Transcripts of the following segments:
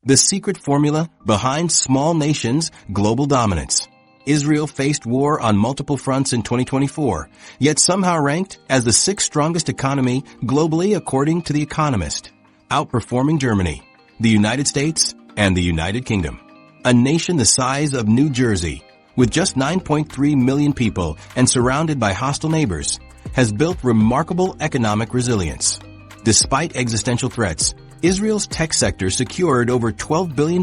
The secret formula behind small nations' global dominance. Israel faced war on multiple fronts in 2024, yet somehow ranked as the sixth strongest economy globally according to The Economist, outperforming Germany, the United States, and the United Kingdom. A nation the size of New Jersey, with just 9.3 million people and surrounded by hostile neighbors, has built remarkable economic resilience. Despite existential threats, Israel's tech sector secured over $12 billion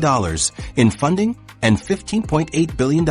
in funding and $15.8 billion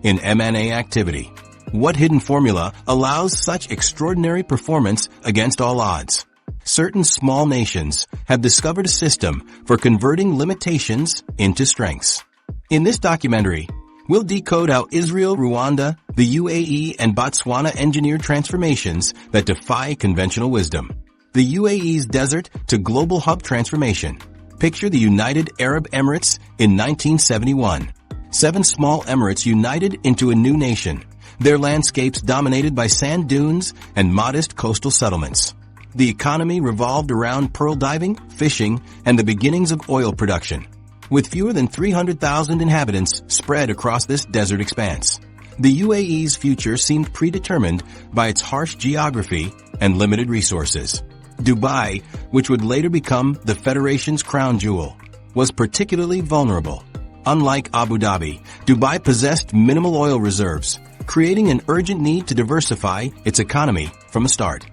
in M&A activity. What hidden formula allows such extraordinary performance against all odds? Certain small nations have discovered a system for converting limitations into strengths. In this documentary, we'll decode how Israel, Rwanda, the UAE, and Botswana engineered transformations that defy conventional wisdom. The UAE's desert to global hub transformation. Picture the United Arab Emirates in 1971. 7 small emirates united into a new nation, their landscapes dominated by sand dunes and modest coastal settlements. The economy revolved around pearl diving, fishing, and the beginnings of oil production. With fewer than 300,000 inhabitants spread across this desert expanse, the UAE's future seemed predetermined by its harsh geography and limited resources. Dubai, which would later become the Federation's crown jewel, was particularly vulnerable. Unlike Abu Dhabi, Dubai possessed minimal oil reserves, creating an urgent need to diversify its economy from the start.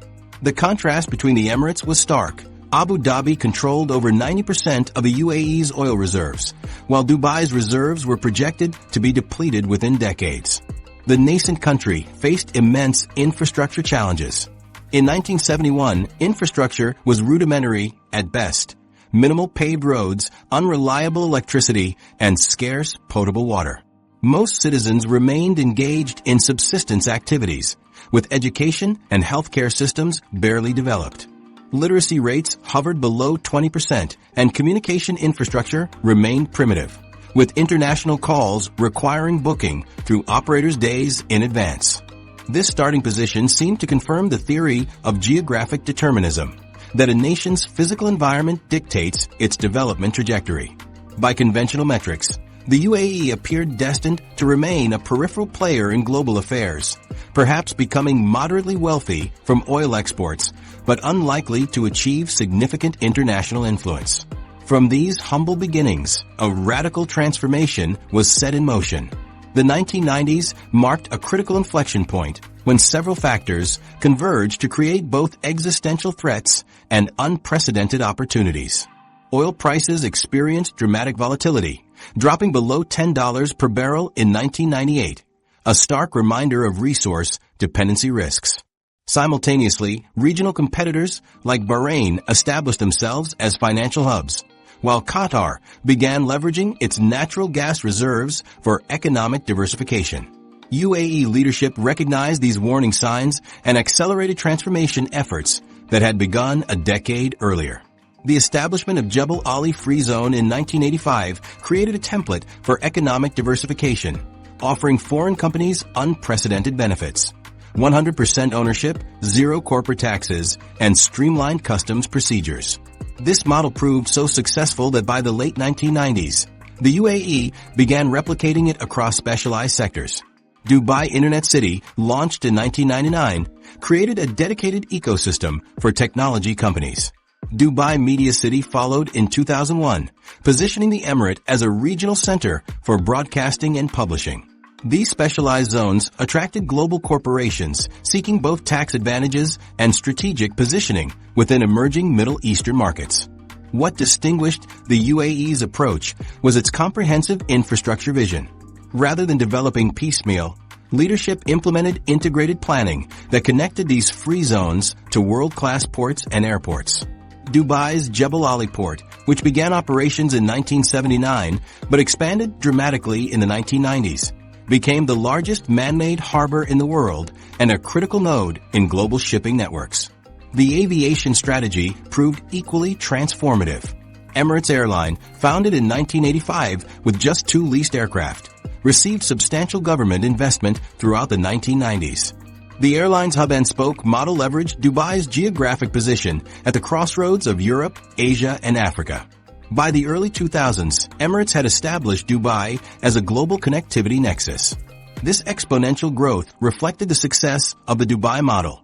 The contrast between the Emirates was stark. Abu Dhabi controlled over 90% of the UAE's oil reserves, while Dubai's reserves were projected to be depleted within decades. The nascent country faced immense infrastructure challenges. In 1971, infrastructure was rudimentary at best. Minimal paved roads, unreliable electricity, and scarce potable water. Most citizens remained engaged in subsistence activities, with education and healthcare systems barely developed. Literacy rates hovered below 20%, and communication infrastructure remained primitive, with international calls requiring booking through operators days in advance. This starting position seemed to confirm the theory of geographic determinism, that a nation's physical environment dictates its development trajectory. By conventional metrics, the UAE appeared destined to remain a peripheral player in global affairs, perhaps becoming moderately wealthy from oil exports, but unlikely to achieve significant international influence. From these humble beginnings, a radical transformation was set in motion. The 1990s marked a critical inflection point when several factors converged to create both existential threats and unprecedented opportunities. Oil prices experienced dramatic volatility, dropping below $10 per barrel in 1998, a stark reminder of resource dependency risks. Simultaneously, regional competitors like Bahrain established themselves as financial hubs, while Qatar began leveraging its natural gas reserves for economic diversification. UAE leadership recognized these warning signs and accelerated transformation efforts that had begun a decade earlier. The establishment of Jebel Ali Free Zone in 1985 created a template for economic diversification, offering foreign companies unprecedented benefits. 100% ownership, zero corporate taxes, and streamlined customs procedures. This model proved so successful that by the late 1990s, the UAE began replicating it across specialized sectors. Dubai Internet City, launched in 1999, created a dedicated ecosystem for technology companies. Dubai Media City followed in 2001, positioning the emirate as a regional center for broadcasting and publishing. These specialized zones attracted global corporations seeking both tax advantages and strategic positioning within emerging Middle Eastern markets. What distinguished the UAE's approach was its comprehensive infrastructure vision. Rather than developing piecemeal, leadership implemented integrated planning that connected these free zones to world-class ports and airports. Dubai's Jebel Ali port, which began operations in 1979 but expanded dramatically in the 1990s, became the largest man-made harbor in the world and a critical node in global shipping networks. The aviation strategy proved equally transformative. Emirates Airline, founded in 1985 with just 2 leased aircraft, received substantial government investment throughout the 1990s. The airline's hub-and-spoke model leveraged Dubai's geographic position at the crossroads of Europe, Asia, and Africa. By the early 2000s, Emirates had established Dubai as a global connectivity nexus. This exponential growth reflected the success of the Dubai model,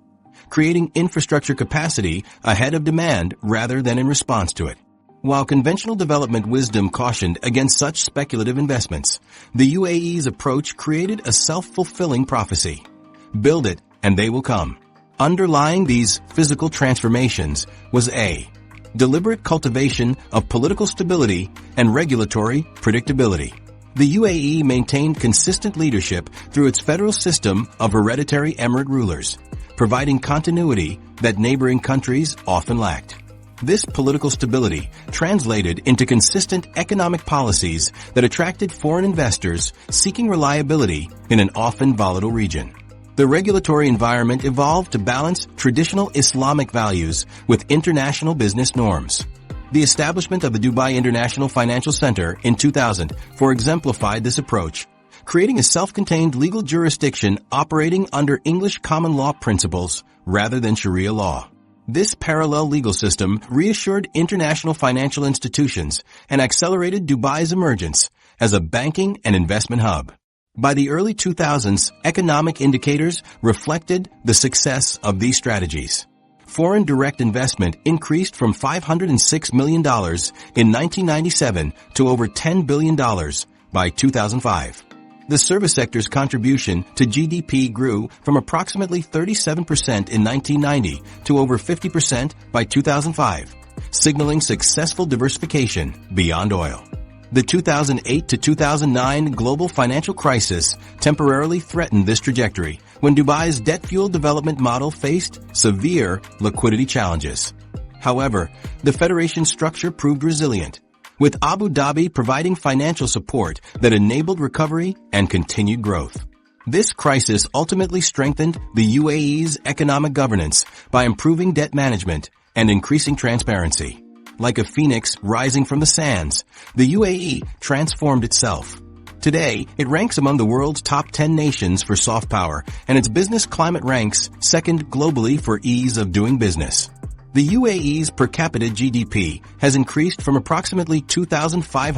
creating infrastructure capacity ahead of demand rather than in response to it. While conventional development wisdom cautioned against such speculative investments, the UAE's approach created a self-fulfilling prophecy. Build it and they will come. Underlying these physical transformations was a deliberate cultivation of political stability and regulatory predictability. The UAE maintained consistent leadership through its federal system of hereditary emirate rulers, providing continuity that neighboring countries often lacked. This political stability translated into consistent economic policies that attracted foreign investors seeking reliability in an often volatile region. The regulatory environment evolved to balance traditional Islamic values with international business norms. The establishment of the Dubai International Financial Center in 2000 exemplified this approach, creating a self-contained legal jurisdiction operating under English common law principles rather than Sharia law. This parallel legal system reassured international financial institutions and accelerated Dubai's emergence as a banking and investment hub. By the early 2000s, economic indicators reflected the success of these strategies. Foreign direct investment increased from $506 million in 1997 to over $10 billion by 2005. The service sector's contribution to GDP grew from approximately 37% in 1990 to over 50% by 2005, signaling successful diversification beyond oil. The 2008 to 2009 global financial crisis temporarily threatened this trajectory when Dubai's debt-fueled development model faced severe liquidity challenges. However, the federation's structure proved resilient, with Abu Dhabi providing financial support that enabled recovery and continued growth. This crisis ultimately strengthened the UAE's economic governance by improving debt management and increasing transparency. Like a phoenix rising from the sands, the UAE transformed itself. Today, it ranks among the world's top 10 nations for soft power, and its business climate ranks second globally for ease of doing business. The UAE's per capita GDP has increased from approximately $2,500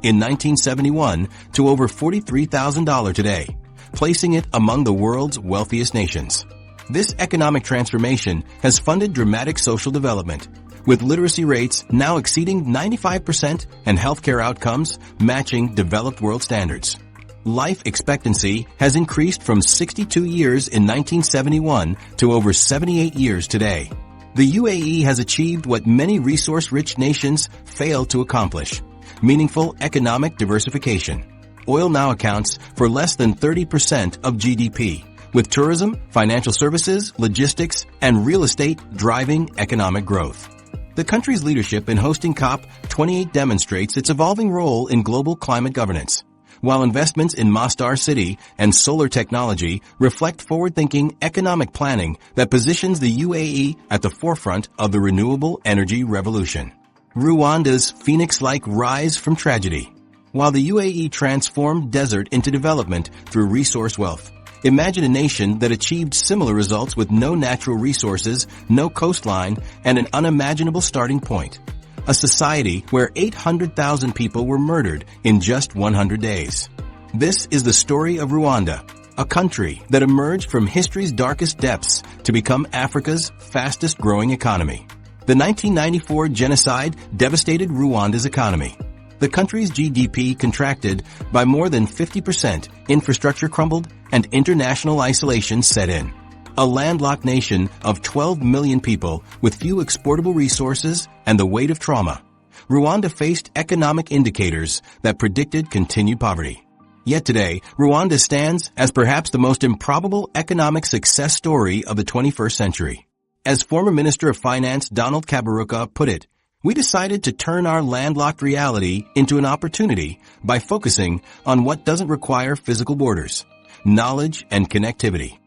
in 1971 to over $43,000 today, placing it among the world's wealthiest nations. This economic transformation has funded dramatic social development, with literacy rates now exceeding 95% and healthcare outcomes matching developed world standards. Life expectancy has increased from 62 years in 1971 to over 78 years today. The UAE has achieved what many resource-rich nations fail to accomplish: meaningful economic diversification. Oil now accounts for less than 30% of GDP, with tourism, financial services, logistics, and real estate driving economic growth. The country's leadership in hosting COP28 demonstrates its evolving role in global climate governance, while investments in Masdar City and solar technology reflect forward-thinking economic planning that positions the UAE at the forefront of the renewable energy revolution. Rwanda's phoenix-like rise from tragedy. While the UAE transformed desert into development through resource wealth, imagine a nation that achieved similar results with no natural resources, no coastline, and an unimaginable starting point. A society where 800,000 people were murdered in just 100 days. This is the story of Rwanda, a country that emerged from history's darkest depths to become Africa's fastest growing economy. The 1994 genocide devastated Rwanda's economy. The country's GDP contracted by more than 50%, infrastructure crumbled, and international isolation set in. A landlocked nation of 12 million people with few exportable resources and the weight of trauma, Rwanda faced economic indicators that predicted continued poverty. Yet today, Rwanda stands as perhaps the most improbable economic success story of the 21st century. As former Minister of Finance Donald Kaberuka put it, "We decided to turn our landlocked reality into an opportunity by focusing on what doesn't require physical borders, knowledge and connectivity."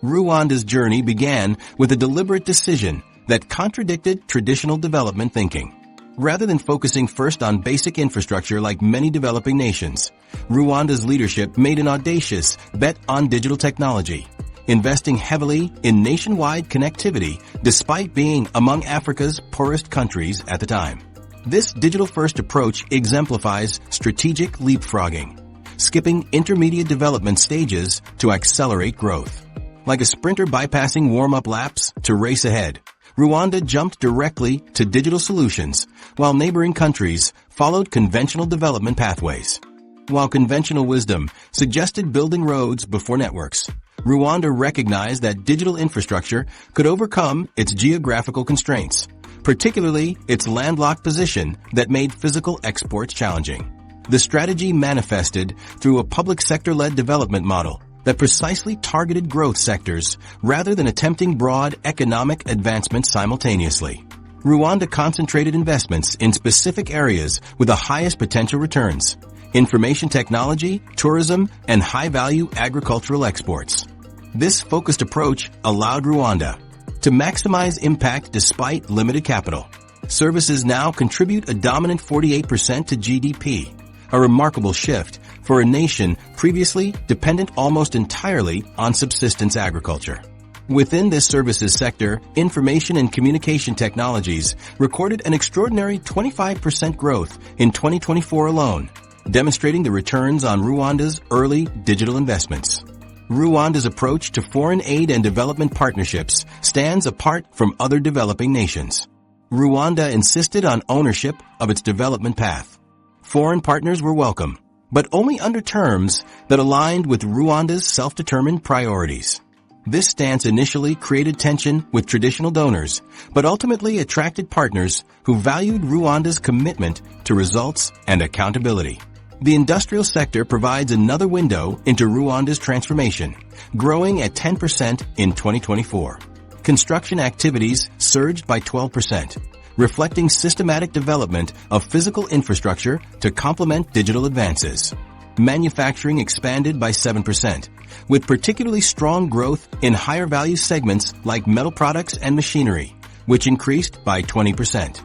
Rwanda's journey began with a deliberate decision that contradicted traditional development thinking. Rather than focusing first on basic infrastructure like many developing nations, Rwanda's leadership made an audacious bet on digital technology, investing heavily in nationwide connectivity despite being among Africa's poorest countries at the time. This digital-first approach exemplifies strategic leapfrogging, skipping intermediate development stages to accelerate growth. Like a sprinter bypassing warm-up laps to race ahead, Rwanda jumped directly to digital solutions, while neighboring countries followed conventional development pathways. While conventional wisdom suggested building roads before networks, Rwanda recognized that digital infrastructure could overcome its geographical constraints, particularly its landlocked position that made physical exports challenging. The strategy manifested through a public sector-led development model that precisely targeted growth sectors rather than attempting broad economic advancement simultaneously. Rwanda concentrated investments in specific areas with the highest potential returns: information technology, tourism, and high-value agricultural exports. This focused approach allowed Rwanda to maximize impact despite limited capital. Services now contribute a dominant 48% to GDP, a remarkable shift for a nation previously dependent almost entirely on subsistence agriculture. Within this services sector, information and communication technologies recorded an extraordinary 25% growth in 2024 alone, demonstrating the returns on Rwanda's early digital investments. Rwanda's approach to foreign aid and development partnerships stands apart from other developing nations. Rwanda insisted on ownership of its development path. Foreign partners were welcome, but only under terms that aligned with Rwanda's self-determined priorities. This stance initially created tension with traditional donors, but ultimately attracted partners who valued Rwanda's commitment to results and accountability. The industrial sector provides another window into Rwanda's transformation, growing at 10% in 2024. Construction activities surged by 12%, reflecting systematic development of physical infrastructure to complement digital advances. Manufacturing expanded by 7%, with particularly strong growth in higher value segments like metal products and machinery, which increased by 20%.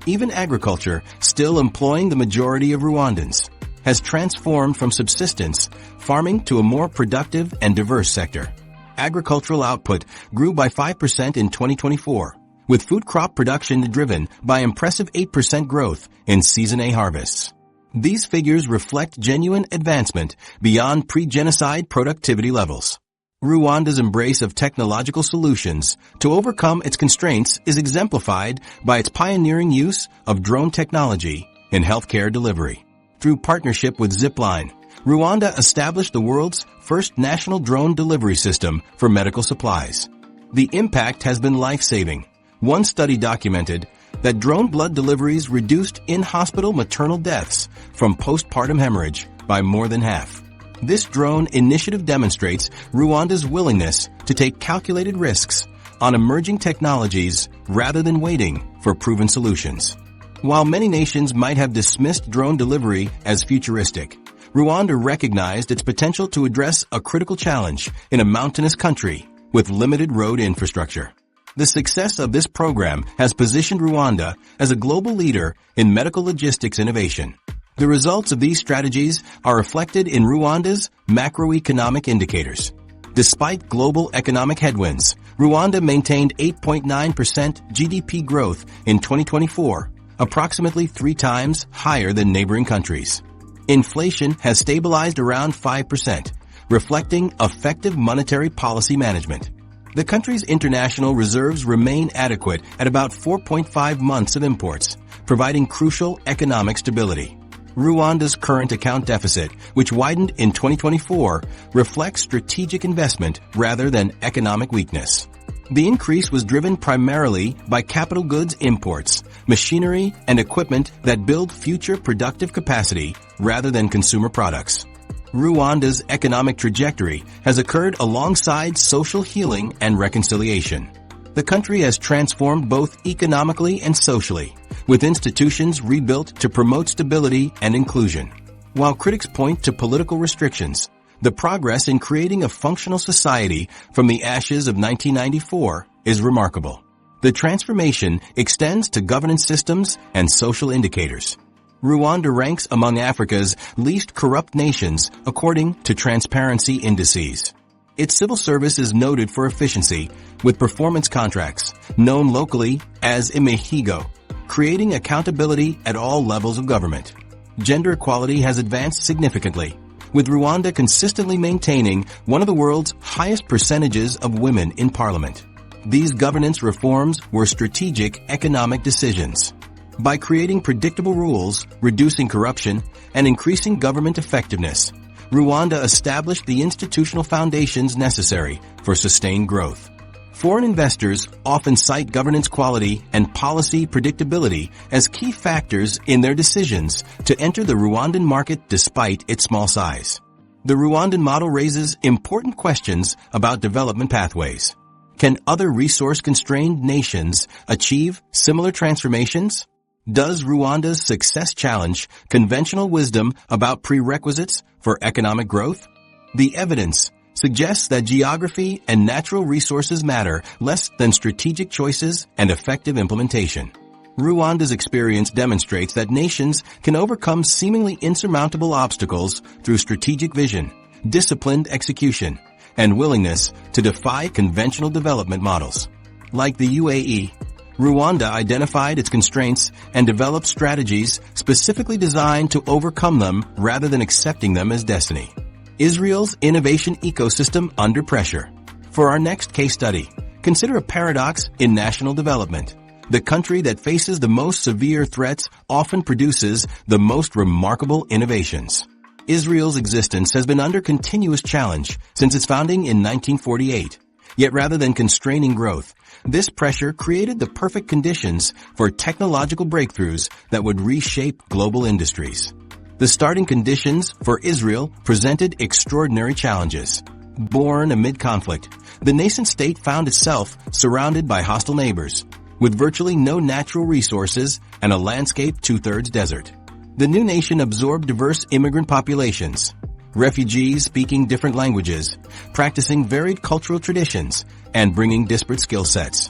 Even agriculture, still employing the majority of Rwandans, has transformed from subsistence farming to a more productive and diverse sector. Agricultural output grew by 5% in 2024, with food crop production driven by impressive 8% growth in Season A harvests. These figures reflect genuine advancement beyond pre-genocide productivity levels. Rwanda's embrace of technological solutions to overcome its constraints is exemplified by its pioneering use of drone technology in healthcare delivery. Through partnership with Zipline, Rwanda established the world's first national drone delivery system for medical supplies. The impact has been life-saving. One study documented that drone blood deliveries reduced in-hospital maternal deaths from postpartum hemorrhage by more than half. This drone initiative demonstrates Rwanda's willingness to take calculated risks on emerging technologies rather than waiting for proven solutions. While many nations might have dismissed drone delivery as futuristic, Rwanda recognized its potential to address a critical challenge in a mountainous country with limited road infrastructure. The success of this program has positioned Rwanda as a global leader in medical logistics innovation. The results of these strategies are reflected in Rwanda's macroeconomic indicators. Despite global economic headwinds, Rwanda maintained 8.9% GDP growth in 2024, approximately 3 times higher than neighboring countries. Inflation has stabilized around 5%, reflecting effective monetary policy management. The country's international reserves remain adequate at about 4.5 months of imports, providing crucial economic stability. Rwanda's current account deficit, which widened in 2024, reflects strategic investment rather than economic weakness. The increase was driven primarily by capital goods imports, machinery, and equipment that build future productive capacity rather than consumer products. Rwanda's economic trajectory has occurred alongside social healing and reconciliation. The country has transformed both economically and socially, with institutions rebuilt to promote stability and inclusion. While critics point to political restrictions, the progress in creating a functional society from the ashes of 1994 is remarkable. The transformation extends to governance systems and social indicators. Rwanda ranks among Africa's least corrupt nations according to transparency indices. Its civil service is noted for efficiency, with performance contracts, known locally as imihigo, creating accountability at all levels of government. Gender equality has advanced significantly, with Rwanda consistently maintaining one of the world's highest percentages of women in parliament. These governance reforms were strategic economic decisions. By creating predictable rules, reducing corruption, and increasing government effectiveness, Rwanda established the institutional foundations necessary for sustained growth. Foreign investors often cite governance quality and policy predictability as key factors in their decisions to enter the Rwandan market despite its small size. The Rwandan model raises important questions about development pathways. Can other resource-constrained nations achieve similar transformations? Does Rwanda's success challenge conventional wisdom about prerequisites for economic growth? The evidence suggests that geography and natural resources matter less than strategic choices and effective implementation. Rwanda's experience demonstrates that nations can overcome seemingly insurmountable obstacles through strategic vision, disciplined execution, and willingness to defy conventional development models. Like the UAE, Rwanda identified its constraints and developed strategies specifically designed to overcome them rather than accepting them as destiny. Israel's innovation ecosystem under pressure. For our next case study, consider a paradox in national development. The country that faces the most severe threats often produces the most remarkable innovations. Israel's existence has been under continuous challenge since its founding in 1948. Yet rather than constraining growth, this pressure created the perfect conditions for technological breakthroughs that would reshape global industries. The starting conditions for Israel presented extraordinary challenges. Born amid conflict, the nation-state found itself surrounded by hostile neighbors, with virtually no natural resources and a landscape two-thirds desert. The new nation absorbed diverse immigrant populations, refugees speaking different languages, practicing varied cultural traditions, and bringing disparate skill sets.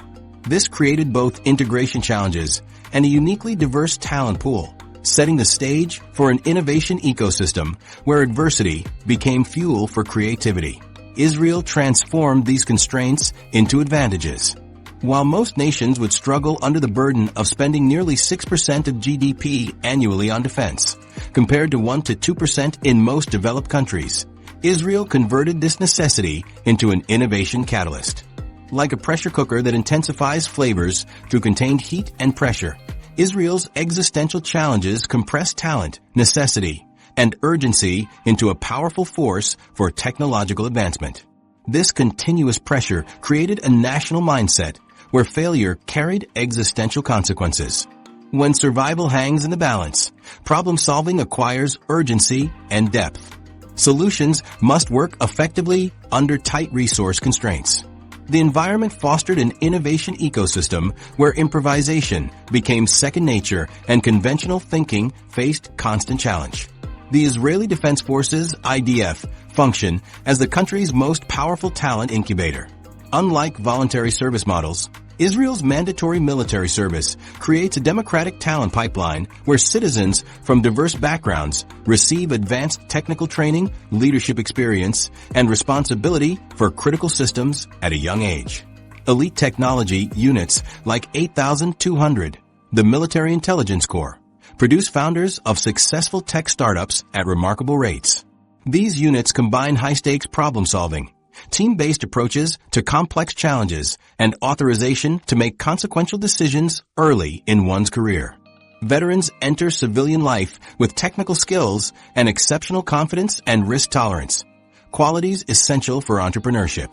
This created both integration challenges and a uniquely diverse talent pool, setting the stage for an innovation ecosystem where adversity became fuel for creativity. Israel transformed these constraints into advantages. While most nations would struggle under the burden of spending nearly 6% of GDP annually on defense, compared to 1 to 2% in most developed countries, Israel converted this necessity into an innovation catalyst. Like a pressure cooker that intensifies flavors through contained heat and pressure, Israel's existential challenges compress talent, necessity, and urgency into a powerful force for technological advancement. This continuous pressure created a national mindset where failure carried existential consequences. When survival hangs in the balance, problem-solving acquires urgency and depth. Solutions must work effectively under tight resource constraints. The environment fostered an innovation ecosystem where improvisation became second nature and conventional thinking faced constant challenge. The Israeli Defense Forces, IDF, function as the country's most powerful talent incubator. Unlike voluntary service models, Israel's mandatory military service creates a democratic talent pipeline where citizens from diverse backgrounds receive advanced technical training, leadership experience, and responsibility for critical systems at a young age. Elite technology units like 8,200, the Military Intelligence Corps, produce founders of successful tech startups at remarkable rates. These units combine high-stakes problem-solving, team-based approaches to complex challenges, and authorization to make consequential decisions early in one's career. Veterans enter civilian life with technical skills and exceptional confidence and risk tolerance, qualities essential for entrepreneurship.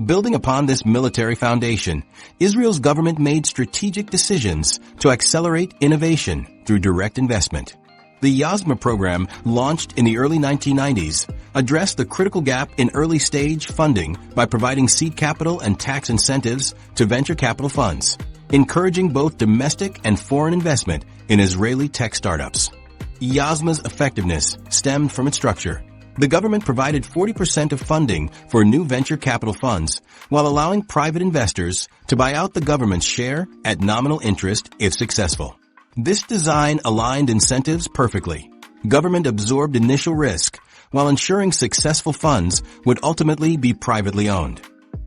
Building upon this military foundation, Israel's government made strategic decisions to accelerate innovation through direct investment. The YASMA program, launched in the early 1990s, addressed the critical gap in early-stage funding by providing seed capital and tax incentives to venture capital funds, encouraging both domestic and foreign investment in Israeli tech startups. YASMA's effectiveness stemmed from its structure. The government provided 40% of funding for new venture capital funds, while allowing private investors to buy out the government's share at nominal interest if successful. This design aligned incentives perfectly. Government absorbed initial risk, while ensuring successful funds would ultimately be privately owned.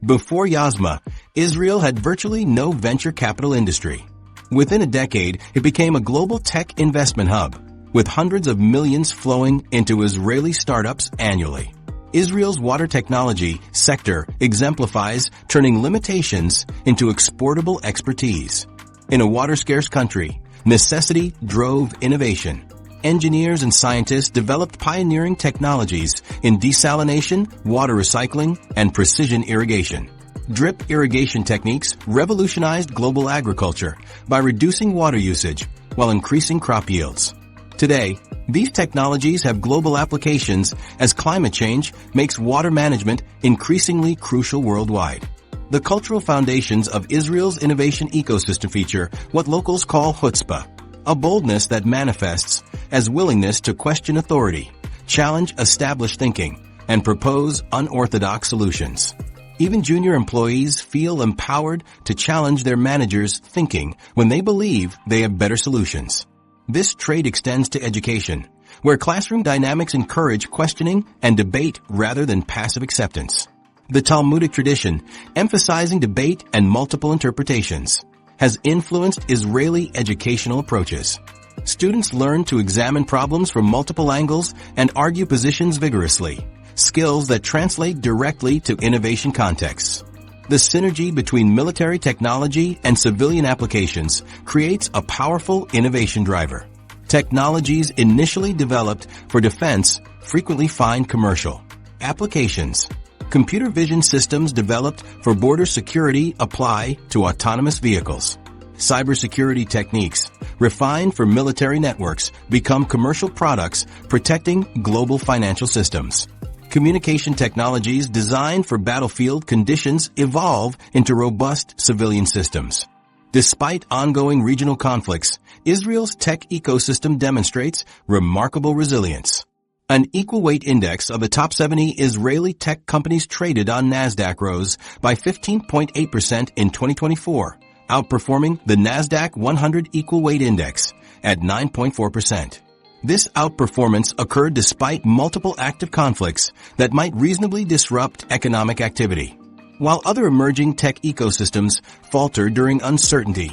Before YASMA, Israel had virtually no venture capital industry. Within a decade, it became a global tech investment hub, with hundreds of millions flowing into Israeli startups annually. Israel's water technology sector exemplifies turning limitations into exportable expertise. In a water-scarce country, necessity drove innovation. Engineers and scientists developed pioneering technologies in desalination, water recycling, and precision irrigation. Drip irrigation techniques revolutionized global agriculture by reducing water usage while increasing crop yields. Today, these technologies have global applications as climate change makes water management increasingly crucial worldwide. The cultural foundations of Israel's innovation ecosystem feature what locals call chutzpah, a boldness that manifests as willingness to question authority, challenge established thinking, and propose unorthodox solutions. Even junior employees feel empowered to challenge their managers' thinking when they believe they have better solutions. This trait extends to education, where classroom dynamics encourage questioning and debate rather than passive acceptance. The Talmudic tradition, emphasizing debate and multiple interpretations, has influenced Israeli educational approaches. Students learn to examine problems from multiple angles and argue positions vigorously, skills that translate directly to innovation contexts. The synergy between military technology and civilian applications creates a powerful innovation driver. Technologies initially developed for defense frequently find commercial applications. Computer vision systems developed for border security apply to autonomous vehicles. Cybersecurity techniques refined for military networks become commercial products protecting global financial systems. Communication technologies designed for battlefield conditions evolve into robust civilian systems. Despite ongoing regional conflicts, Israel's tech ecosystem demonstrates remarkable resilience. An equal weight index of the top 70 Israeli tech companies traded on NASDAQ rose by 15.8% in 2024, outperforming the NASDAQ 100 equal weight index at 9.4%. This outperformance occurred despite multiple active conflicts that might reasonably disrupt economic activity. While other emerging tech ecosystems falter during uncertainty,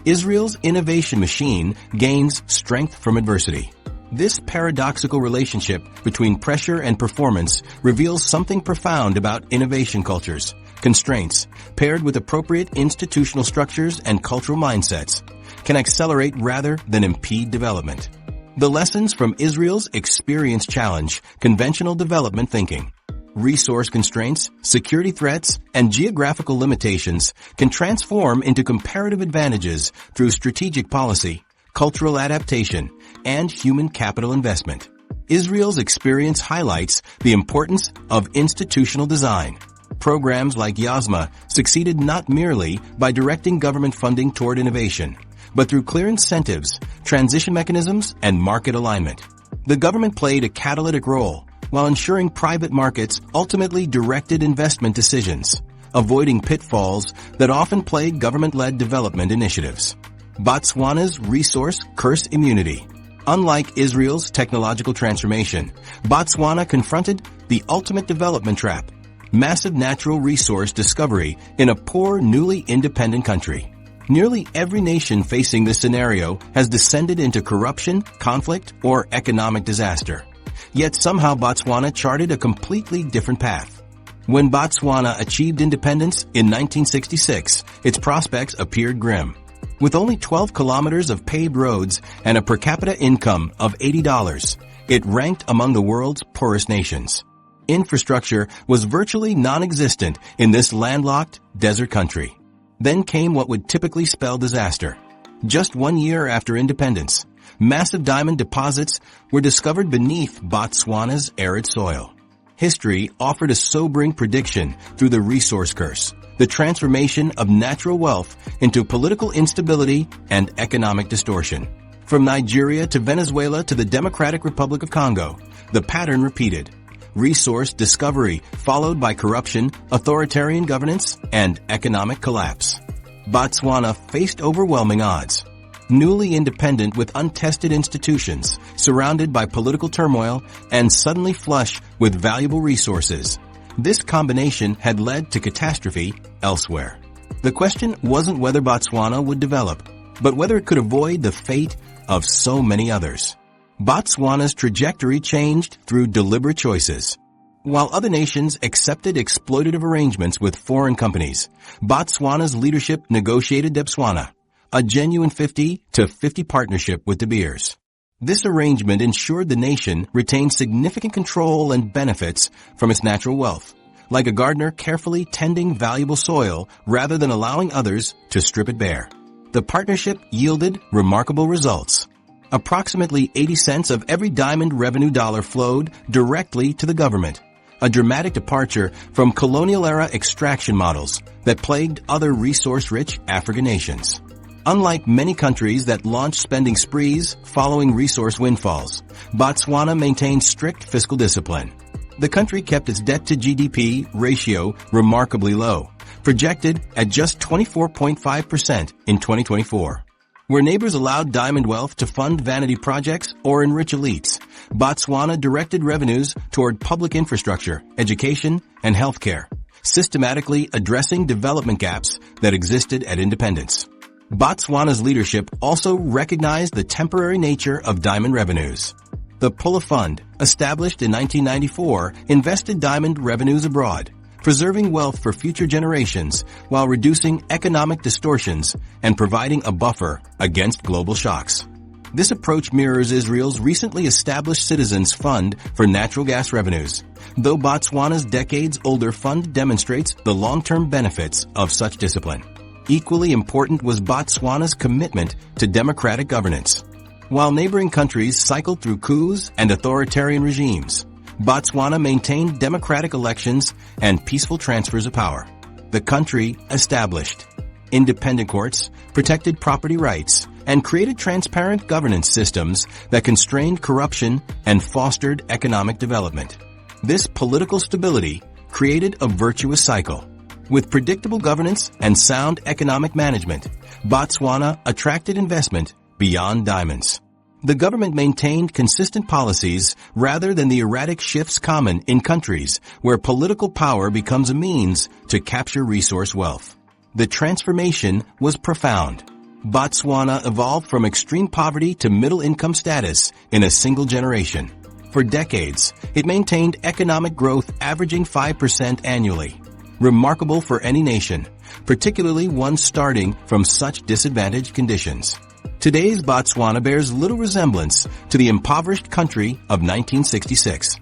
Israel's innovation machine gains strength from adversity. This paradoxical relationship between pressure and performance reveals something profound about innovation cultures. Constraints, paired with appropriate institutional structures and cultural mindsets, can accelerate rather than impede development. The lessons from Israel's experience challenge conventional development thinking. Resource constraints, security threats, and geographical limitations can transform into comparative advantages through strategic policy, cultural adaptation, and human capital investment. Israel's experience highlights the importance of institutional design. Programs like YASMA succeeded not merely by directing government funding toward innovation, but through clear incentives, transition mechanisms, and market alignment. The government played a catalytic role while ensuring private markets ultimately directed investment decisions, avoiding pitfalls that often plague government-led development initiatives. Botswana's resource curse immunity. Unlike Israel's technological transformation, Botswana confronted the ultimate development trap: massive natural resource discovery in a poor, newly independent country. Nearly every nation facing this scenario has descended into corruption, conflict, or economic disaster. Yet somehow Botswana charted a completely different path. When Botswana achieved independence in 1966, its prospects appeared grim. With only 12 kilometers of paved roads and a per capita income of $80, it ranked among the world's poorest nations. Infrastructure was virtually non-existent in this landlocked desert country. Then came what would typically spell disaster. Just 1 year after independence, massive diamond deposits were discovered beneath Botswana's arid soil. History offered a sobering prediction through the resource curse, the transformation of natural wealth into political instability and economic distortion. From Nigeria to Venezuela to the Democratic Republic of Congo, the pattern repeated. Resource discovery followed by corruption, authoritarian governance, and economic collapse. Botswana faced overwhelming odds. Newly independent with untested institutions, surrounded by political turmoil, and suddenly flush with valuable resources. This combination had led to catastrophe elsewhere. The question wasn't whether Botswana would develop. but whether it could avoid the fate of so many others. Botswana's trajectory changed through deliberate choices. While other nations accepted exploitative arrangements with foreign companies, Botswana's leadership negotiated Botswana, a genuine 50-50 partnership with De Beers. This arrangement ensured the nation retained significant control and benefits from its natural wealth, like a gardener carefully tending valuable soil rather than allowing others to strip it bare. The partnership yielded remarkable results. Approximately 80 cents of every diamond revenue dollar flowed directly to the government, a dramatic departure from colonial-era extraction models that plagued other resource-rich African nations. Unlike many countries that launch spending sprees following resource windfalls, Botswana maintained strict fiscal discipline. The country kept its debt-to-GDP ratio remarkably low, projected at just 24.5% in 2024. Where neighbors allowed diamond wealth to fund vanity projects or enrich elites, Botswana directed revenues toward public infrastructure, education, and healthcare, systematically addressing development gaps that existed at independence. Botswana's leadership also recognized the temporary nature of diamond revenues. The Pula Fund, established in 1994, invested diamond revenues abroad, preserving wealth for future generations while reducing economic distortions and providing a buffer against global shocks. This approach mirrors Israel's recently established Citizens Fund for natural gas revenues, though Botswana's decades-older fund demonstrates the long-term benefits of such discipline. Equally important was Botswana's commitment to democratic governance. While neighboring countries cycled through coups and authoritarian regimes, Botswana maintained democratic elections and peaceful transfers of power. The country established independent courts, protected property rights, and created transparent governance systems that constrained corruption and fostered economic development. This political stability created a virtuous cycle. With predictable governance and sound economic management, Botswana attracted investment beyond diamonds. The government maintained consistent policies rather than the erratic shifts common in countries where political power becomes a means to capture resource wealth. The transformation was profound. Botswana evolved from extreme poverty to middle-income status in a single generation. For decades, it maintained economic growth averaging 5% annually, remarkable for any nation, particularly one starting from such disadvantaged conditions. Today's Botswana bears little resemblance to the impoverished country of 1966.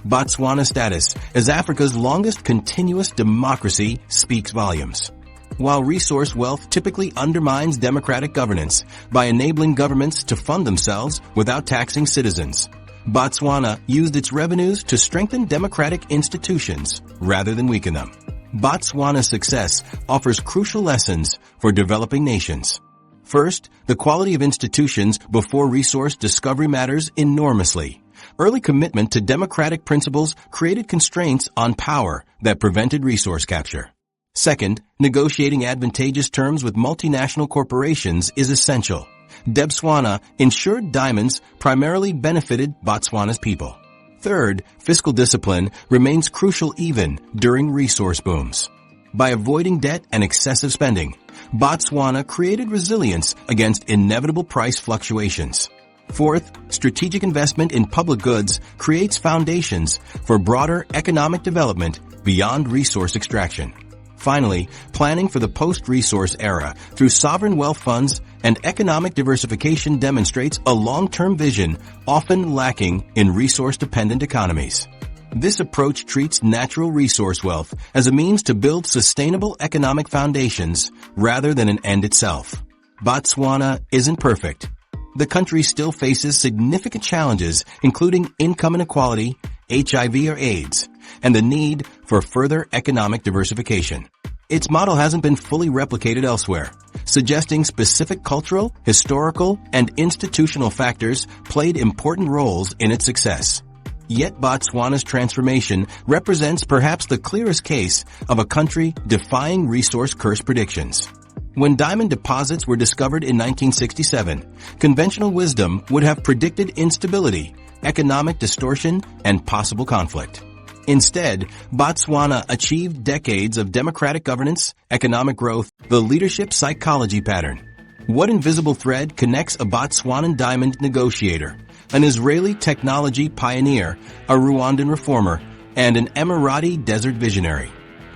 Botswana's status as Africa's longest continuous democracy speaks volumes. While resource wealth typically undermines democratic governance by enabling governments to fund themselves without taxing citizens, Botswana used its revenues to strengthen democratic institutions rather than weaken them. Botswana's success offers crucial lessons for developing nations. First, the quality of institutions before resource discovery matters enormously. Early commitment to democratic principles created constraints on power that prevented resource capture. Second, negotiating advantageous terms with multinational corporations is essential. Botswana ensured diamonds primarily benefited Botswana's people. Third, fiscal discipline remains crucial even during resource booms. By avoiding debt and excessive spending, Botswana created resilience against inevitable price fluctuations. Fourth, strategic investment in public goods creates foundations for broader economic development beyond resource extraction. Finally, planning for the post-resource era through sovereign wealth funds and economic diversification demonstrates a long-term vision often lacking in resource-dependent economies. This approach treats natural resource wealth as a means to build sustainable economic foundations rather than an end itself. Botswana isn't perfect. The country still faces significant challenges, including income inequality, HIV or AIDS, and the need for further economic diversification. Its model hasn't been fully replicated elsewhere, suggesting specific cultural, historical, and institutional factors played important roles in its success. Yet Botswana's transformation represents perhaps the clearest case of a country defying resource curse predictions. When diamond deposits were discovered in 1967, conventional wisdom would have predicted instability, economic distortion, and possible conflict. Instead, Botswana achieved decades of democratic governance, economic growth, the leadership psychology pattern. What invisible thread connects a Botswanan diamond negotiator, an Israeli technology pioneer, a Rwandan reformer, and an Emirati desert visionary?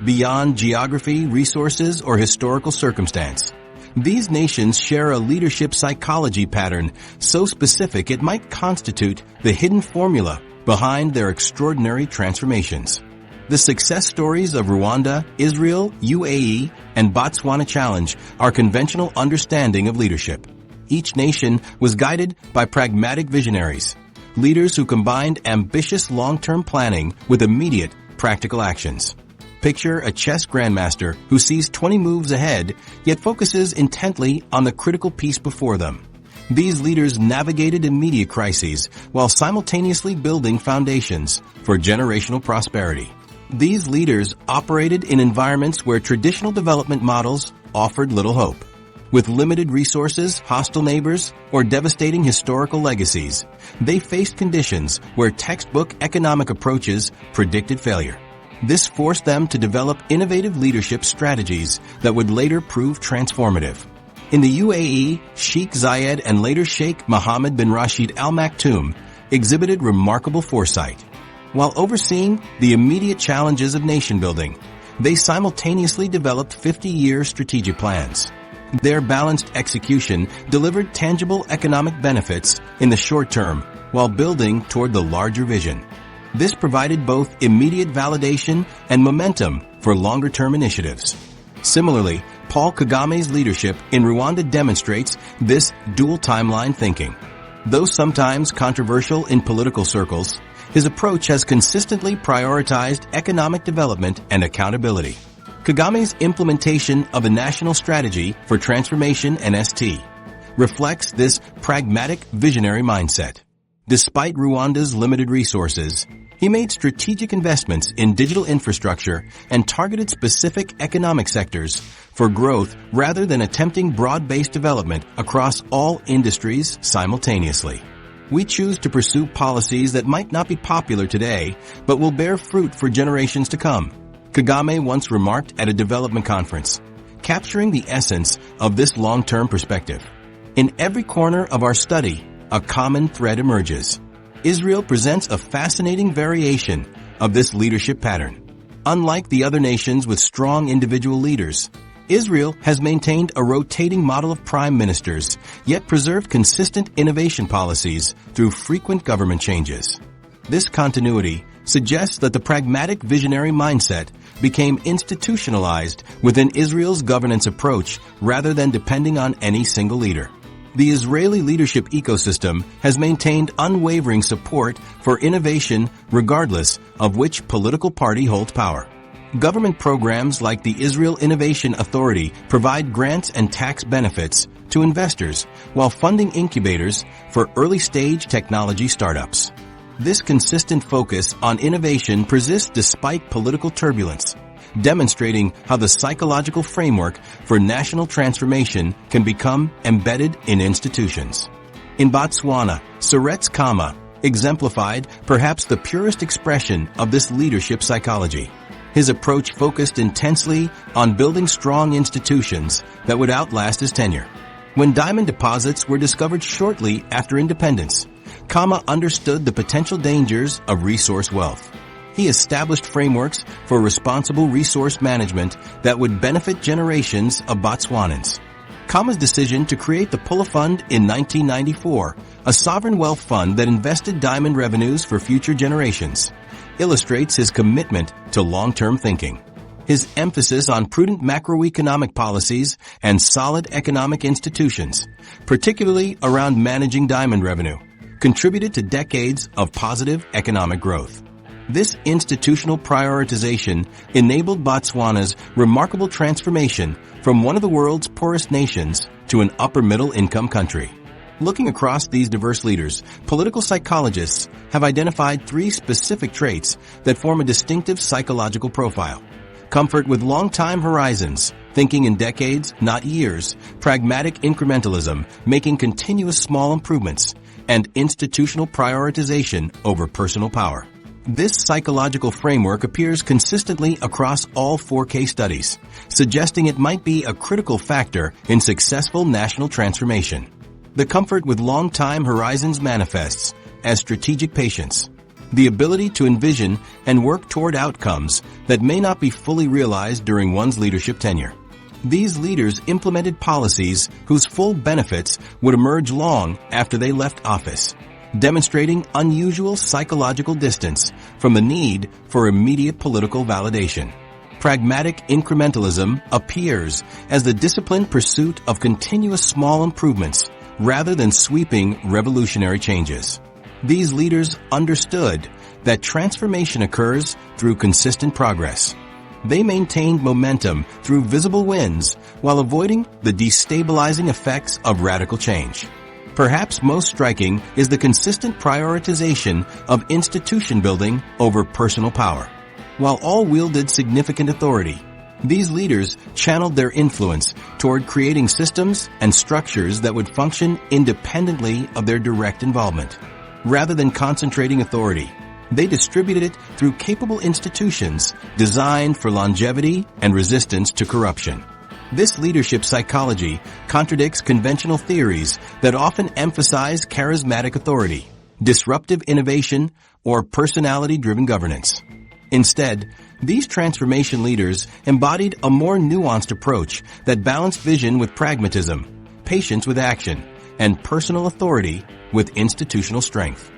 Beyond geography, resources, or historical circumstance, these nations share a leadership psychology pattern so specific it might constitute the hidden formula behind their extraordinary transformations. The success stories of Rwanda, Israel, UAE, and Botswana challenge our conventional understanding of leadership. Each nation was guided by pragmatic visionaries, leaders who combined ambitious long-term planning with immediate, practical actions. Picture a chess grandmaster who sees 20 moves ahead, yet focuses intently on the critical piece before them. These leaders navigated immediate crises while simultaneously building foundations for generational prosperity. These leaders operated in environments where traditional development models offered little hope. With limited resources, hostile neighbors, or devastating historical legacies, they faced conditions where textbook economic approaches predicted failure. This forced them to develop innovative leadership strategies that would later prove transformative. In the UAE, Sheikh Zayed and later Sheikh Mohammed bin Rashid Al Maktoum exhibited remarkable foresight. While overseeing the immediate challenges of nation building, they simultaneously developed 50-year strategic plans. Their balanced execution delivered tangible economic benefits in the short term while building toward the larger vision. This provided both immediate validation and momentum for longer-term initiatives. Similarly, Paul Kagame's leadership in Rwanda demonstrates this dual timeline thinking. Though sometimes controversial in political circles, his approach has consistently prioritized economic development and accountability. Kagame's implementation of a national strategy for transformation (NST) reflects this pragmatic, visionary mindset. Despite Rwanda's limited resources, he made strategic investments in digital infrastructure and targeted specific economic sectors for growth rather than attempting broad-based development across all industries simultaneously. We choose to pursue policies that might not be popular today, but will bear fruit for generations to come. Kagame once remarked at a development conference, capturing the essence of this long-term perspective. In every corner of our study, a common thread emerges. Israel presents a fascinating variation of this leadership pattern. Unlike the other nations with strong individual leaders, Israel has maintained a rotating model of prime ministers, yet preserved consistent innovation policies through frequent government changes. This continuity suggests that the pragmatic visionary mindset became institutionalized within Israel's governance approach rather than depending on any single leader. The Israeli leadership ecosystem has maintained unwavering support for innovation regardless of which political party holds power. Government programs like the Israel Innovation Authority provide grants and tax benefits to investors while funding incubators for early-stage technology startups. This consistent focus on innovation persists despite political turbulence, demonstrating how the psychological framework for national transformation can become embedded in institutions. In Botswana, Seretse Khama exemplified perhaps the purest expression of this leadership psychology. His approach focused intensely on building strong institutions that would outlast his tenure. When diamond deposits were discovered shortly after independence, Khama understood the potential dangers of resource wealth. He established frameworks for responsible resource management that would benefit generations of Botswanans. Khama's decision to create the Pula Fund in 1994, a sovereign wealth fund that invested diamond revenues for future generations, illustrates his commitment to long-term thinking. His emphasis on prudent macroeconomic policies and solid economic institutions, particularly around managing diamond revenue, contributed to decades of positive economic growth. This institutional prioritization enabled Botswana's remarkable transformation from one of the world's poorest nations to an upper-middle income country. Looking across these diverse leaders, political psychologists have identified 3 specific traits that form a distinctive psychological profile. Comfort with long-time horizons, thinking in decades, not years, pragmatic incrementalism, making continuous small improvements, and institutional prioritization over personal power. This psychological framework appears consistently across all 4 case studies, suggesting it might be a critical factor in successful national transformation. The comfort with long-time horizons manifests as strategic patience, the ability to envision and work toward outcomes that may not be fully realized during one's leadership tenure. These leaders implemented policies whose full benefits would emerge long after they left office, demonstrating unusual psychological distance from the need for immediate political validation. Pragmatic incrementalism appears as the disciplined pursuit of continuous small improvements rather than sweeping revolutionary changes. These leaders understood that transformation occurs through consistent progress. They maintained momentum through visible wins while avoiding the destabilizing effects of radical change. Perhaps most striking is the consistent prioritization of institution building over personal power. While all wielded significant authority, these leaders channeled their influence toward creating systems and structures that would function independently of their direct involvement. Rather than concentrating authority, they distributed it through capable institutions designed for longevity and resistance to corruption. This leadership psychology contradicts conventional theories that often emphasize charismatic authority, disruptive innovation, or personality-driven governance. Instead, these transformation leaders embodied a more nuanced approach that balanced vision with pragmatism, patience with action, and personal authority with institutional strength.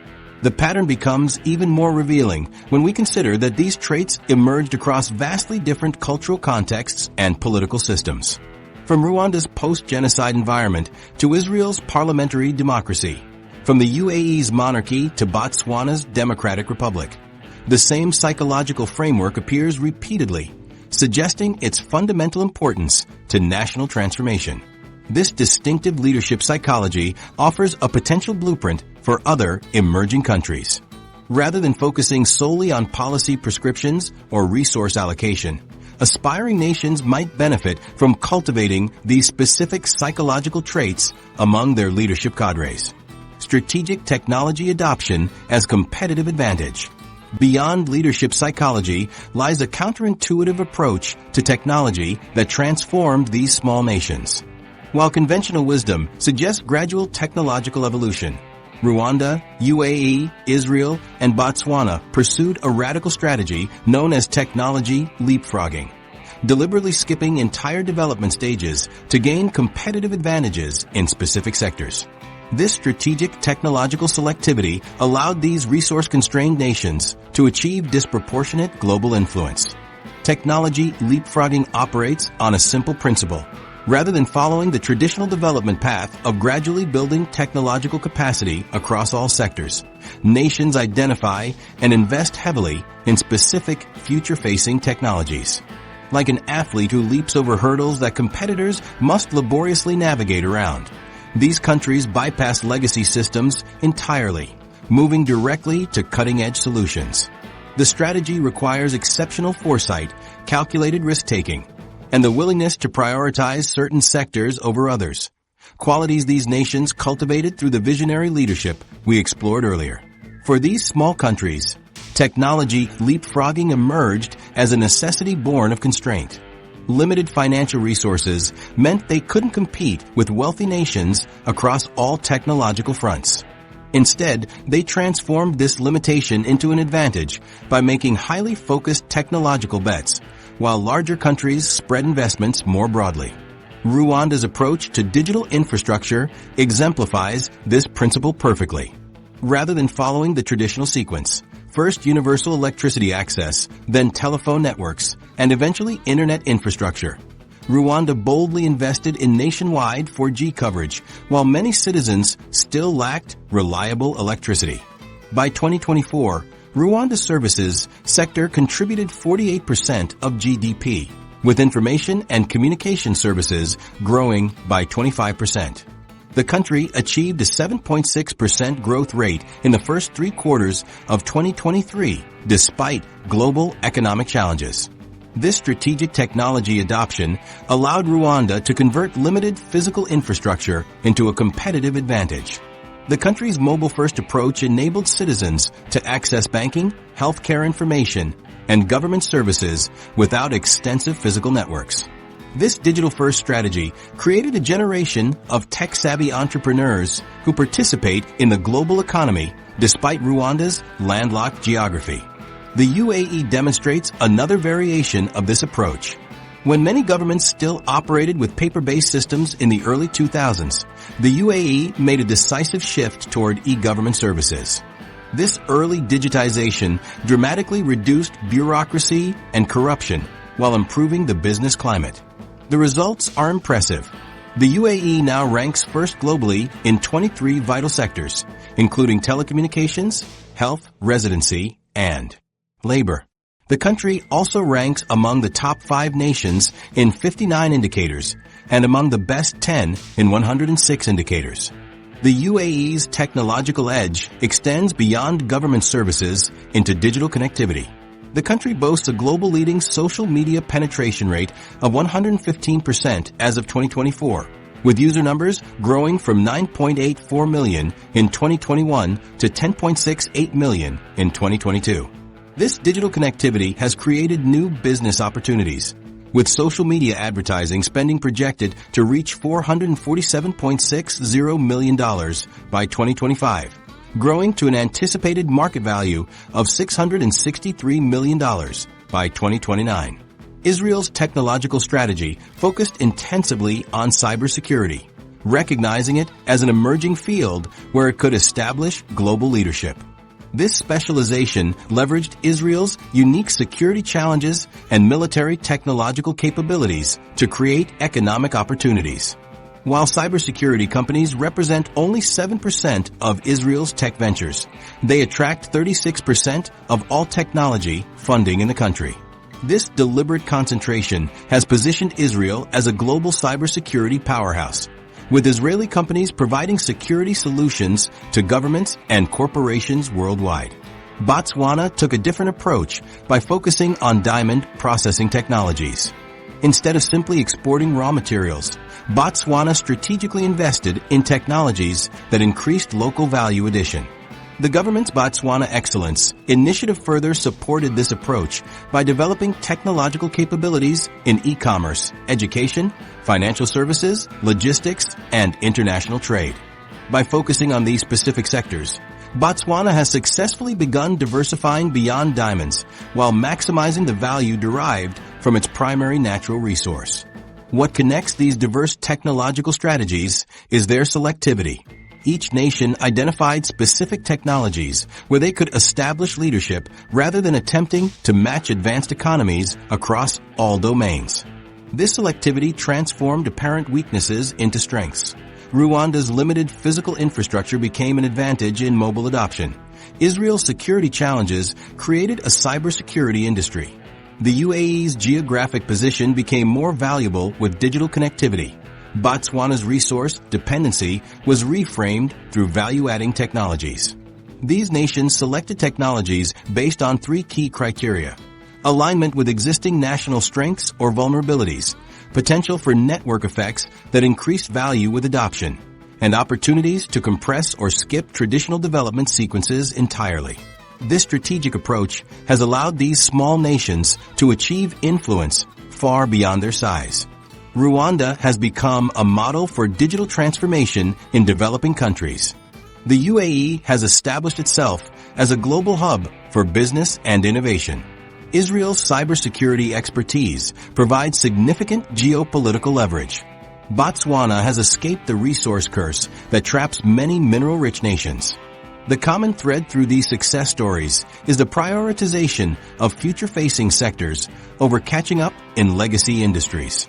The pattern becomes even more revealing when we consider that these traits emerged across vastly different cultural contexts and political systems. From Rwanda's post-genocide environment to Israel's parliamentary democracy, from the UAE's monarchy to Botswana's democratic republic, the same psychological framework appears repeatedly, suggesting its fundamental importance to national transformation. This distinctive leadership psychology offers a potential blueprint for other emerging countries. Rather than focusing solely on policy prescriptions or resource allocation, aspiring nations might benefit from cultivating these specific psychological traits among their leadership cadres. Strategic technology adoption as competitive advantage. Beyond leadership psychology lies a counterintuitive approach to technology that transformed these small nations. While conventional wisdom suggests gradual technological evolution, Rwanda, UAE, Israel, and Botswana pursued a radical strategy known as technology leapfrogging, deliberately skipping entire development stages to gain competitive advantages in specific sectors. This strategic technological selectivity allowed these resource-constrained nations to achieve disproportionate global influence. Technology leapfrogging operates on a simple principle. Rather than following the traditional development path of gradually building technological capacity across all sectors, nations identify and invest heavily in specific future-facing technologies. Like an athlete who leaps over hurdles that competitors must laboriously navigate around, these countries bypass legacy systems entirely, moving directly to cutting-edge solutions. The strategy requires exceptional foresight, calculated risk-taking, and the willingness to prioritize certain sectors over others, qualities these nations cultivated through the visionary leadership we explored earlier. For these small countries, technology leapfrogging emerged as a necessity born of constraint. Limited financial resources meant they couldn't compete with wealthy nations across all technological fronts. Instead, they transformed this limitation into an advantage by making highly focused technological bets, while larger countries spread investments more broadly. Rwanda's approach to digital infrastructure exemplifies this principle perfectly. Rather than following the traditional sequence, first universal electricity access, then telephone networks, and eventually internet infrastructure, Rwanda boldly invested in nationwide 4G coverage, while many citizens still lacked reliable electricity. By 2024, Rwanda's services sector contributed 48% of GDP, with information and communication services growing by 25%. The country achieved a 7.6% growth rate in the first 3 quarters of 2023, despite global economic challenges. This strategic technology adoption allowed Rwanda to convert limited physical infrastructure into a competitive advantage. The country's mobile-first approach enabled citizens to access banking, healthcare information, and government services without extensive physical networks. This digital-first strategy created a generation of tech-savvy entrepreneurs who participate in the global economy despite Rwanda's landlocked geography. The UAE demonstrates another variation of this approach. When many governments still operated with paper-based systems in the early 2000s, the UAE made a decisive shift toward e-government services. This early digitization dramatically reduced bureaucracy and corruption while improving the business climate. The results are impressive. The UAE now ranks first globally in 23 vital sectors, including telecommunications, health, residency, and labor. The country also ranks among the top 5 nations in 59 indicators and among the best 10 in 106 indicators. The UAE's technological edge extends beyond government services into digital connectivity. The country boasts a global leading social media penetration rate of 115% as of 2024, with user numbers growing from 9.84 million in 2021 to 10.68 million in 2022. This digital connectivity has created new business opportunities, with social media advertising spending projected to reach $447.60 million by 2025, growing to an anticipated market value of $663 million by 2029. Israel's technological strategy focused intensively on cybersecurity, recognizing it as an emerging field where it could establish global leadership. This specialization leveraged Israel's unique security challenges and military technological capabilities to create economic opportunities. While cybersecurity companies represent only 7% of Israel's tech ventures, they attract 36% of all technology funding in the country. This deliberate concentration has positioned Israel as a global cybersecurity powerhouse, with Israeli companies providing security solutions to governments and corporations worldwide. Botswana took a different approach by focusing on diamond processing technologies. Instead of simply exporting raw materials, Botswana strategically invested in technologies that increased local value addition. The government's Botswana Excellence initiative further supported this approach by developing technological capabilities in e-commerce, education, financial services, logistics, and international trade. By focusing on these specific sectors, Botswana has successfully begun diversifying beyond diamonds while maximizing the value derived from its primary natural resource. What connects these diverse technological strategies is their selectivity. Each nation identified specific technologies where they could establish leadership rather than attempting to match advanced economies across all domains. This selectivity transformed apparent weaknesses into strengths. Rwanda's limited physical infrastructure became an advantage in mobile adoption. Israel's security challenges created a cybersecurity industry. The UAE's geographic position became more valuable with digital connectivity. Botswana's resource dependency was reframed through value-adding technologies. These nations selected technologies based on 3 key criteria: alignment with existing national strengths or vulnerabilities, potential for network effects that increased value with adoption, and opportunities to compress or skip traditional development sequences entirely. This strategic approach has allowed these small nations to achieve influence far beyond their size. Rwanda has become a model for digital transformation in developing countries. The UAE has established itself as a global hub for business and innovation. Israel's cybersecurity expertise provides significant geopolitical leverage. Botswana has escaped the resource curse that traps many mineral-rich nations. The common thread through these success stories is the prioritization of future-facing sectors over catching up in legacy industries.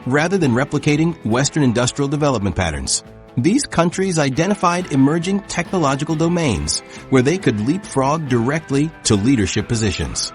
Rather than replicating Western industrial development patterns, these countries identified emerging technological domains where they could leapfrog directly to leadership positions.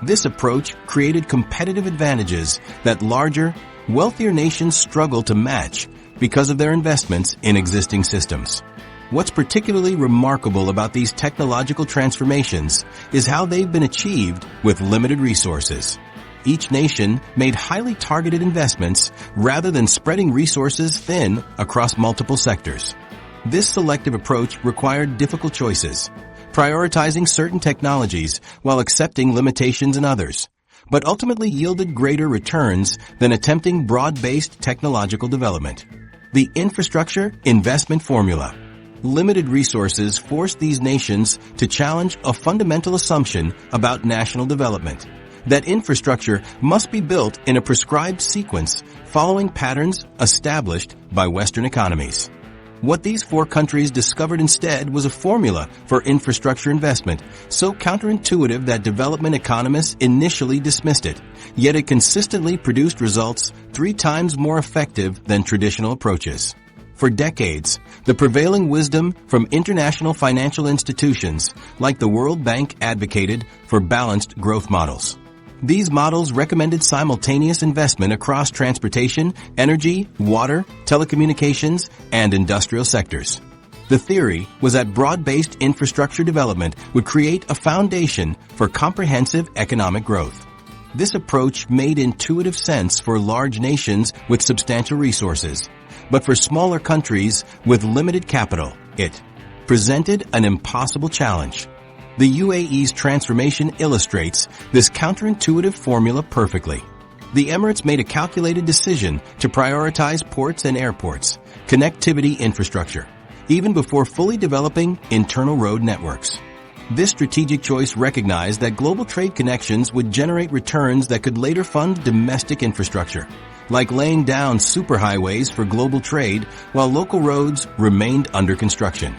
This approach created competitive advantages that larger, wealthier nations struggle to match because of their investments in existing systems. What's particularly remarkable about these technological transformations is how they've been achieved with limited resources. Each nation made highly targeted investments rather than spreading resources thin across multiple sectors. This selective approach required difficult choices, prioritizing certain technologies while accepting limitations in others, but ultimately yielded greater returns than attempting broad-based technological development. The infrastructure investment formula. Limited resources forced these nations to challenge a fundamental assumption about national development, that infrastructure must be built in a prescribed sequence following patterns established by Western economies. What these four countries discovered instead was a formula for infrastructure investment so counterintuitive that development economists initially dismissed it, yet it consistently produced results 3 times more effective than traditional approaches. For decades, the prevailing wisdom from international financial institutions like the World Bank advocated for balanced growth models. These models recommended simultaneous investment across transportation, energy, water, telecommunications, and industrial sectors. The theory was that broad-based infrastructure development would create a foundation for comprehensive economic growth. This approach made intuitive sense for large nations with substantial resources, but for smaller countries with limited capital, it presented an impossible challenge. The UAE's transformation illustrates this counterintuitive formula perfectly. The Emirates made a calculated decision to prioritize ports and airports, connectivity infrastructure, even before fully developing internal road networks. This strategic choice recognized that global trade connections would generate returns that could later fund domestic infrastructure, like laying down superhighways for global trade while local roads remained under construction.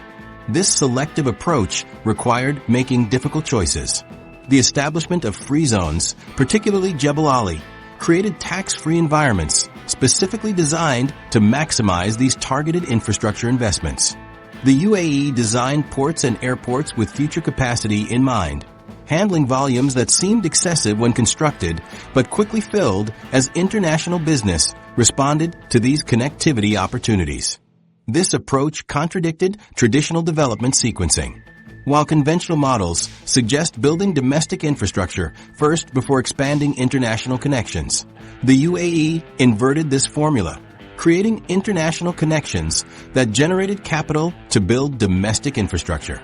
This selective approach required making difficult choices. The establishment of free zones, particularly Jebel Ali, created tax-free environments specifically designed to maximize these targeted infrastructure investments. The UAE designed ports and airports with future capacity in mind, handling volumes that seemed excessive when constructed but quickly filled as international business responded to these connectivity opportunities. This approach contradicted traditional development sequencing. While conventional models suggest building domestic infrastructure first before expanding international connections, the UAE inverted this formula, creating international connections that generated capital to build domestic infrastructure.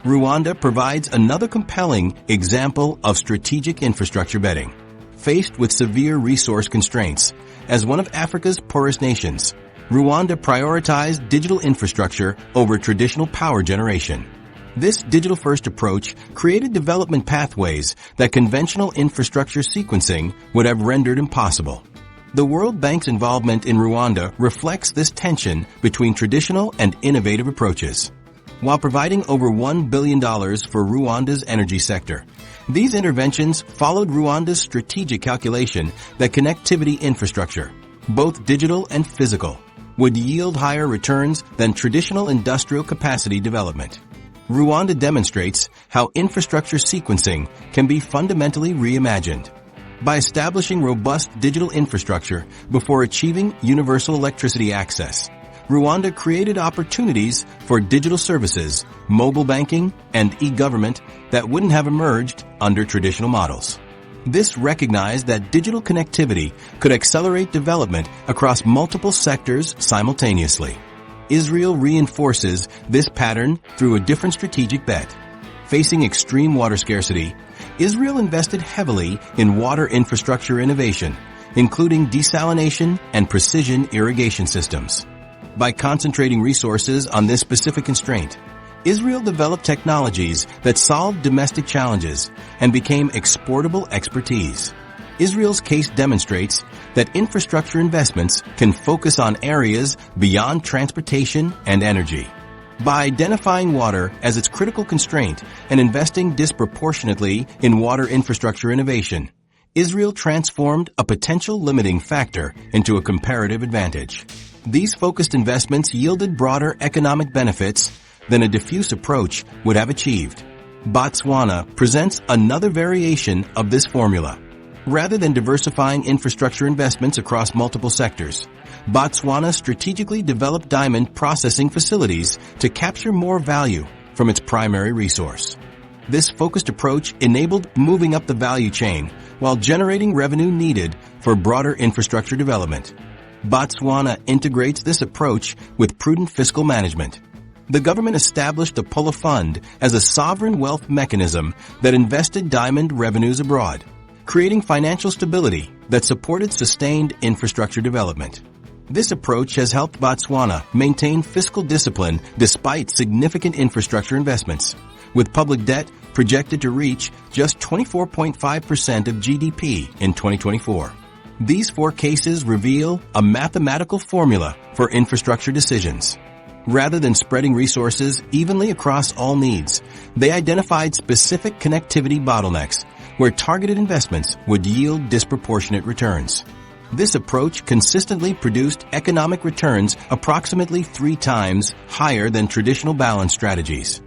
Rwanda provides another compelling example of strategic infrastructure betting. Faced with severe resource constraints, as one of Africa's poorest nations, Rwanda prioritized digital infrastructure over traditional power generation. This digital-first approach created development pathways that conventional infrastructure sequencing would have rendered impossible. The World Bank's involvement in Rwanda reflects this tension between traditional and innovative approaches. While providing over $1 billion for Rwanda's energy sector, these interventions followed Rwanda's strategic calculation that connectivity infrastructure, both digital and physical, would yield higher returns than traditional industrial capacity development. Rwanda demonstrates how infrastructure sequencing can be fundamentally reimagined. By establishing robust digital infrastructure before achieving universal electricity access, Rwanda created opportunities for digital services, mobile banking, and e-government that wouldn't have emerged under traditional models. This recognized that digital connectivity could accelerate development across multiple sectors simultaneously. Israel reinforces this pattern through a different strategic bet. Facing extreme water scarcity, Israel invested heavily in water infrastructure innovation, including desalination and precision irrigation systems. By concentrating resources on this specific constraint, Israel developed technologies that solved domestic challenges and became exportable expertise. Israel's case demonstrates that infrastructure investments can focus on areas beyond transportation and energy. By identifying water as its critical constraint and investing disproportionately in water infrastructure innovation, Israel transformed a potential limiting factor into a comparative advantage. These focused investments yielded broader economic benefits than a diffuse approach would have achieved. Botswana presents another variation of this formula. Rather than diversifying infrastructure investments across multiple sectors, Botswana strategically developed diamond processing facilities to capture more value from its primary resource. This focused approach enabled moving up the value chain while generating revenue needed for broader infrastructure development. Botswana integrates this approach with prudent fiscal management, The government established a Pula fund as a sovereign wealth mechanism that invested diamond revenues abroad, creating financial stability that supported sustained infrastructure development. This approach has helped Botswana maintain fiscal discipline despite significant infrastructure investments, with public debt projected to reach just 24.5% of GDP in 2024. These four cases reveal a mathematical formula for infrastructure decisions. Rather than spreading resources evenly across all needs, they identified specific connectivity bottlenecks where targeted investments would yield disproportionate returns. This approach consistently produced economic returns approximately 3 times higher than traditional balance strategies.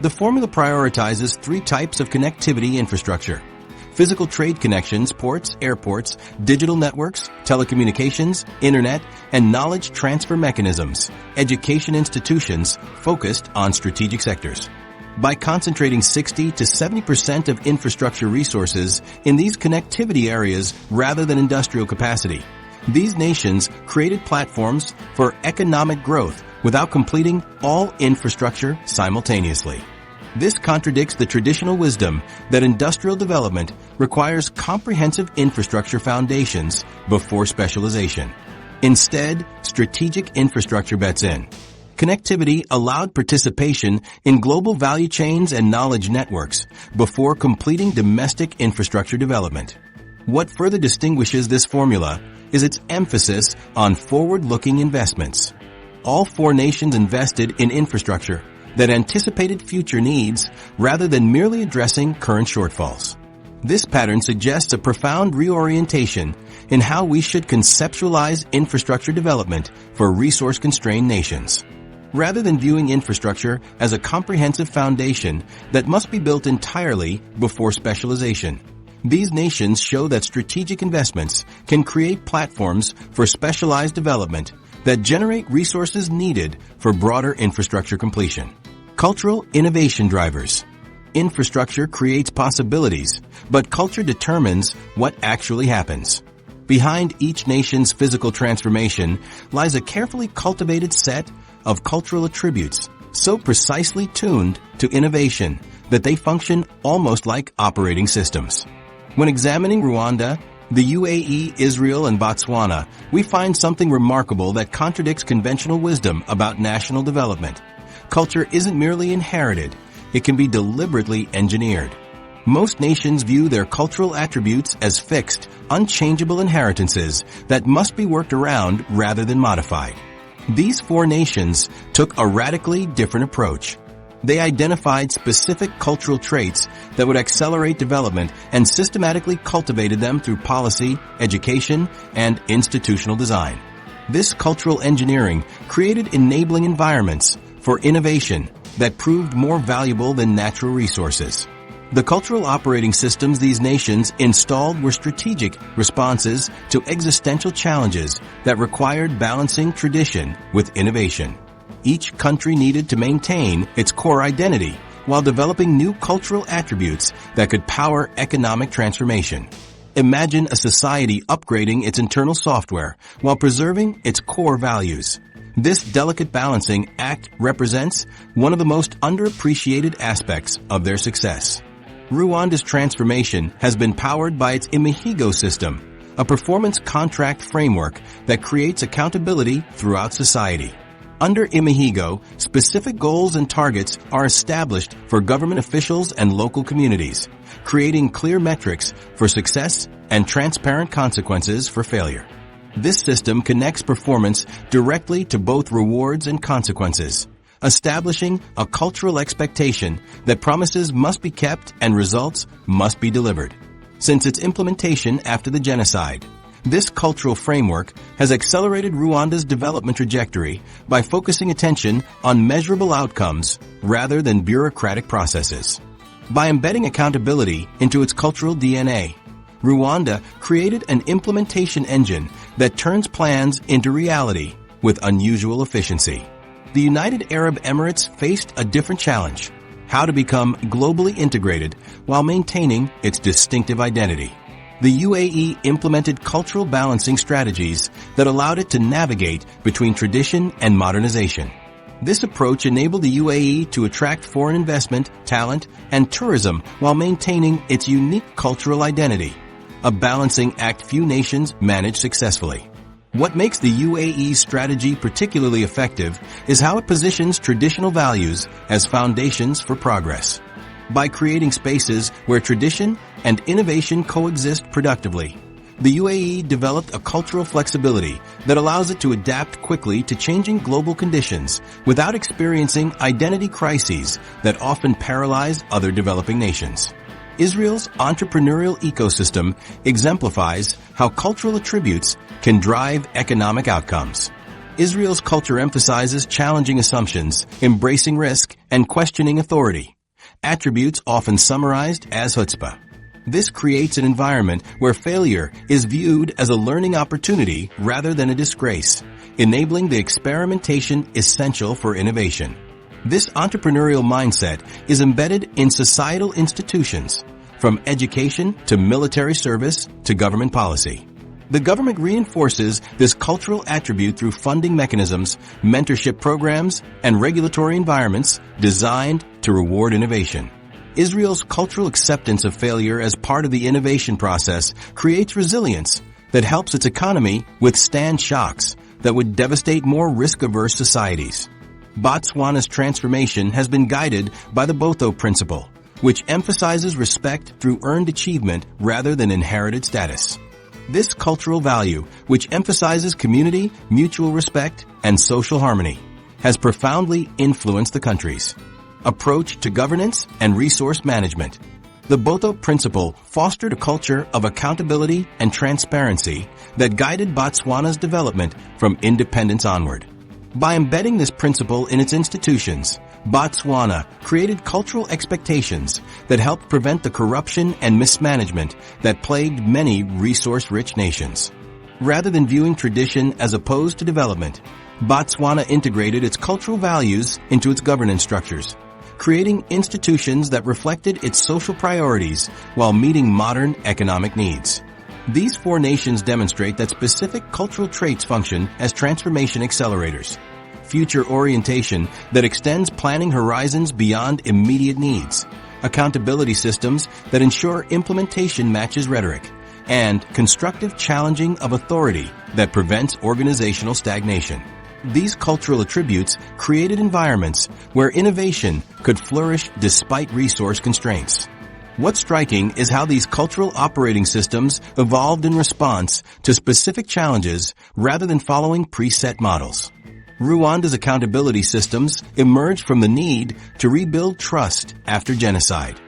The formula prioritizes 3 types of connectivity infrastructure: physical trade connections, ports, airports, digital networks, telecommunications, internet, and knowledge transfer mechanisms, education institutions focused on strategic sectors. By concentrating 60 to 70% of infrastructure resources in these connectivity areas rather than industrial capacity, these nations created platforms for economic growth without completing all infrastructure simultaneously. This contradicts the traditional wisdom that industrial development requires comprehensive infrastructure foundations before specialization. Instead, strategic infrastructure bets in. Connectivity allowed participation in global value chains and knowledge networks before completing domestic infrastructure development. What further distinguishes this formula is its emphasis on forward-looking investments. All 4 nations invested in infrastructure that anticipated future needs rather than merely addressing current shortfalls. This pattern suggests a profound reorientation in how we should conceptualize infrastructure development for resource-constrained nations. Rather than viewing infrastructure as a comprehensive foundation that must be built entirely before specialization, these nations show that strategic investments can create platforms for specialized development that generate resources needed for broader infrastructure completion. Cultural innovation drivers. Infrastructure creates possibilities, but culture determines what actually happens. Behind each nation's physical transformation lies a carefully cultivated set of cultural attributes so precisely tuned to innovation that they function almost like operating systems. When examining Rwanda, the UAE, Israel, and Botswana, we find something remarkable that contradicts conventional wisdom about national development. Culture isn't merely inherited, it can be deliberately engineered. Most nations view their cultural attributes as fixed, unchangeable inheritances that must be worked around rather than modified. These 4 nations took a radically different approach. They identified specific cultural traits that would accelerate development and systematically cultivated them through policy, education, and institutional design. This cultural engineering created enabling environments for innovation that proved more valuable than natural resources. The cultural operating systems these nations installed were strategic responses to existential challenges that required balancing tradition with innovation. Each country needed to maintain its core identity while developing new cultural attributes that could power economic transformation. Imagine a society upgrading its internal software while preserving its core values. This delicate balancing act represents one of the most underappreciated aspects of their success. Rwanda's transformation has been powered by its Imihigo system, a performance contract framework that creates accountability throughout society. Under Imihigo, specific goals and targets are established for government officials and local communities, creating clear metrics for success and transparent consequences for failure. This system connects performance directly to both rewards and consequences, establishing a cultural expectation that promises must be kept and results must be delivered. Since its implementation after the genocide, this cultural framework has accelerated Rwanda's development trajectory by focusing attention on measurable outcomes rather than bureaucratic processes. By embedding accountability into its cultural DNA, Rwanda created an implementation engine that turns plans into reality with unusual efficiency. The United Arab Emirates faced a different challenge: how to become globally integrated while maintaining its distinctive identity. The UAE implemented cultural balancing strategies that allowed it to navigate between tradition and modernization. This approach enabled the UAE to attract foreign investment, talent, and tourism while maintaining its unique cultural identity, a balancing act few nations manage successfully. What makes the UAE's strategy particularly effective is how it positions traditional values as foundations for progress. By creating spaces where tradition and innovation coexist productively, the UAE developed a cultural flexibility that allows it to adapt quickly to changing global conditions without experiencing identity crises that often paralyze other developing nations. Israel's entrepreneurial ecosystem exemplifies how cultural attributes can drive economic outcomes. Israel's culture emphasizes challenging assumptions, embracing risk, and questioning authority, attributes often summarized as chutzpah. This creates an environment where failure is viewed as a learning opportunity rather than a disgrace, enabling the experimentation essential for innovation. This entrepreneurial mindset is embedded in societal institutions, from education to military service to government policy. The government reinforces this cultural attribute through funding mechanisms, mentorship programs, and regulatory environments designed to reward innovation. Israel's cultural acceptance of failure as part of the innovation process creates resilience that helps its economy withstand shocks that would devastate more risk-averse societies. Botswana's transformation has been guided by the Botho principle, which emphasizes respect through earned achievement rather than inherited status. This cultural value, which emphasizes community, mutual respect, and social harmony, has profoundly influenced the country's approach to governance and resource management. The Botho principle fostered a culture of accountability and transparency that guided Botswana's development from independence onward. By embedding this principle in its institutions, Botswana created cultural expectations that helped prevent the corruption and mismanagement that plagued many resource-rich nations. Rather than viewing tradition as opposed to development, Botswana integrated its cultural values into its governance structures, creating institutions that reflected its social priorities while meeting modern economic needs. These four nations demonstrate that specific cultural traits function as transformation accelerators, future orientation that extends planning horizons beyond immediate needs, accountability systems that ensure implementation matches rhetoric, and constructive challenging of authority that prevents organizational stagnation. These cultural attributes created environments where innovation could flourish despite resource constraints. What's striking is how these cultural operating systems evolved in response to specific challenges rather than following preset models. Rwanda's accountability systems emerged from the need to rebuild trust after genocide.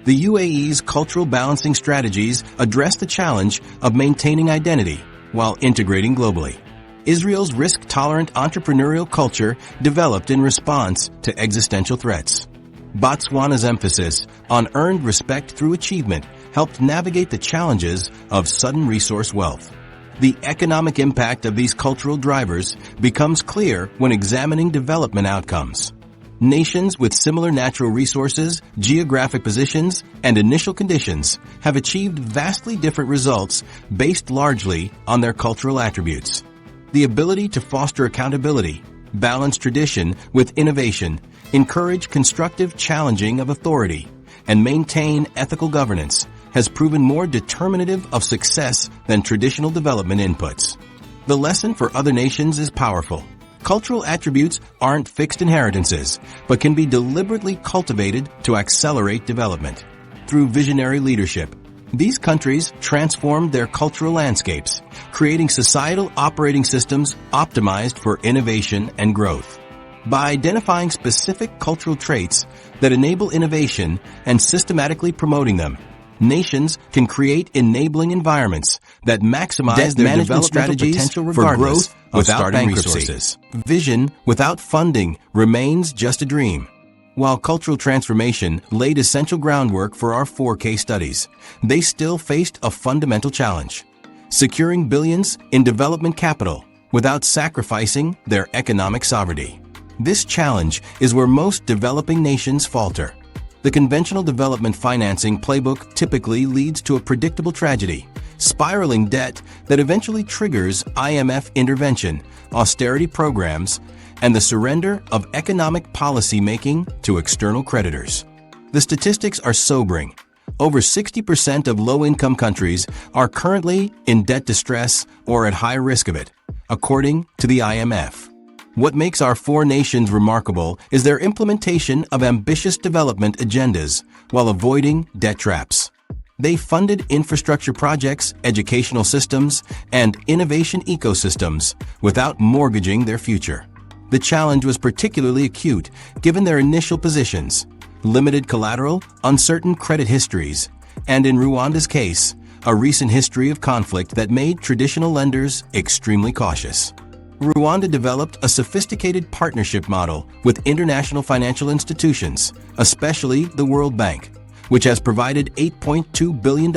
The UAE's cultural balancing strategies address the challenge of maintaining identity while integrating globally. Israel's risk-tolerant entrepreneurial culture developed in response to existential threats. Botswana's emphasis on earned respect through achievement helped navigate the challenges of sudden resource wealth. The economic impact of these cultural drivers becomes clear when examining development outcomes. Nations with similar natural resources, geographic positions, and initial conditions have achieved vastly different results based largely on their cultural attributes. The ability to foster accountability, balance tradition with innovation, encourage constructive challenging of authority, and maintain ethical governance has proven more determinative of success than traditional development inputs. The lesson for other nations is powerful. Cultural attributes aren't fixed inheritances, but can be deliberately cultivated to accelerate development. Through visionary leadership, these countries transformed their cultural landscapes, creating societal operating systems optimized for innovation and growth. By identifying specific cultural traits that enable innovation and systematically promoting them, nations can create enabling environments that maximize their developmental strategies potential for growth without bankruptcy. Vision without funding remains just a dream. While cultural transformation laid essential groundwork for our 4 case studies, they still faced a fundamental challenge: securing billions in development capital without sacrificing their economic sovereignty. This challenge is where most developing nations falter. The conventional development financing playbook typically leads to a predictable tragedy: spiraling debt that eventually triggers IMF intervention, austerity programs, and the surrender of economic policy making to external creditors. The statistics are sobering. Over 60% of low-income countries are currently in debt distress or at high risk of it, according to the IMF. What makes our four nations remarkable is their implementation of ambitious development agendas while avoiding debt traps. They funded infrastructure projects, educational systems, and innovation ecosystems without mortgaging their future. The challenge was particularly acute given their initial positions, limited collateral, uncertain credit histories, and in Rwanda's case, a recent history of conflict that made traditional lenders extremely cautious. Rwanda developed a sophisticated partnership model with international financial institutions, especially the World Bank, which has provided $8.2 billion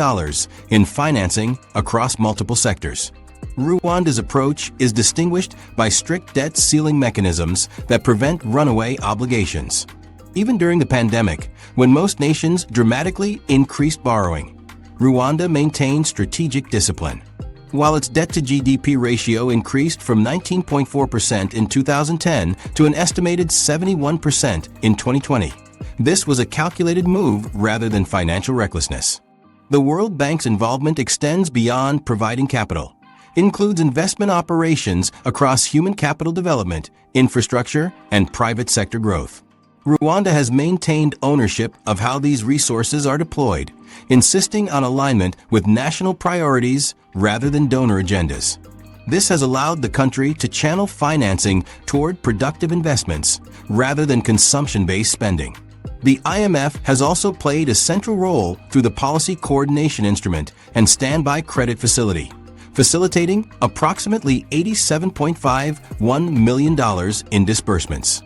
in financing across multiple sectors. Rwanda's approach is distinguished by strict debt ceiling mechanisms that prevent runaway obligations. Even during the pandemic, when most nations dramatically increased borrowing, Rwanda maintained strategic discipline. While its debt-to-GDP ratio increased from 19.4% in 2010 to an estimated 71% in 2020, this was a calculated move rather than financial recklessness. The World Bank's involvement extends beyond providing capital. It includes investment operations across human capital development, infrastructure, and private sector growth. Rwanda has maintained ownership of how these resources are deployed, insisting on alignment with national priorities rather than donor agendas. This has allowed the country to channel financing toward productive investments rather than consumption-based spending. The IMF has also played a central role through the Policy Coordination Instrument and Standby Credit Facility, facilitating approximately $87.51 million in disbursements.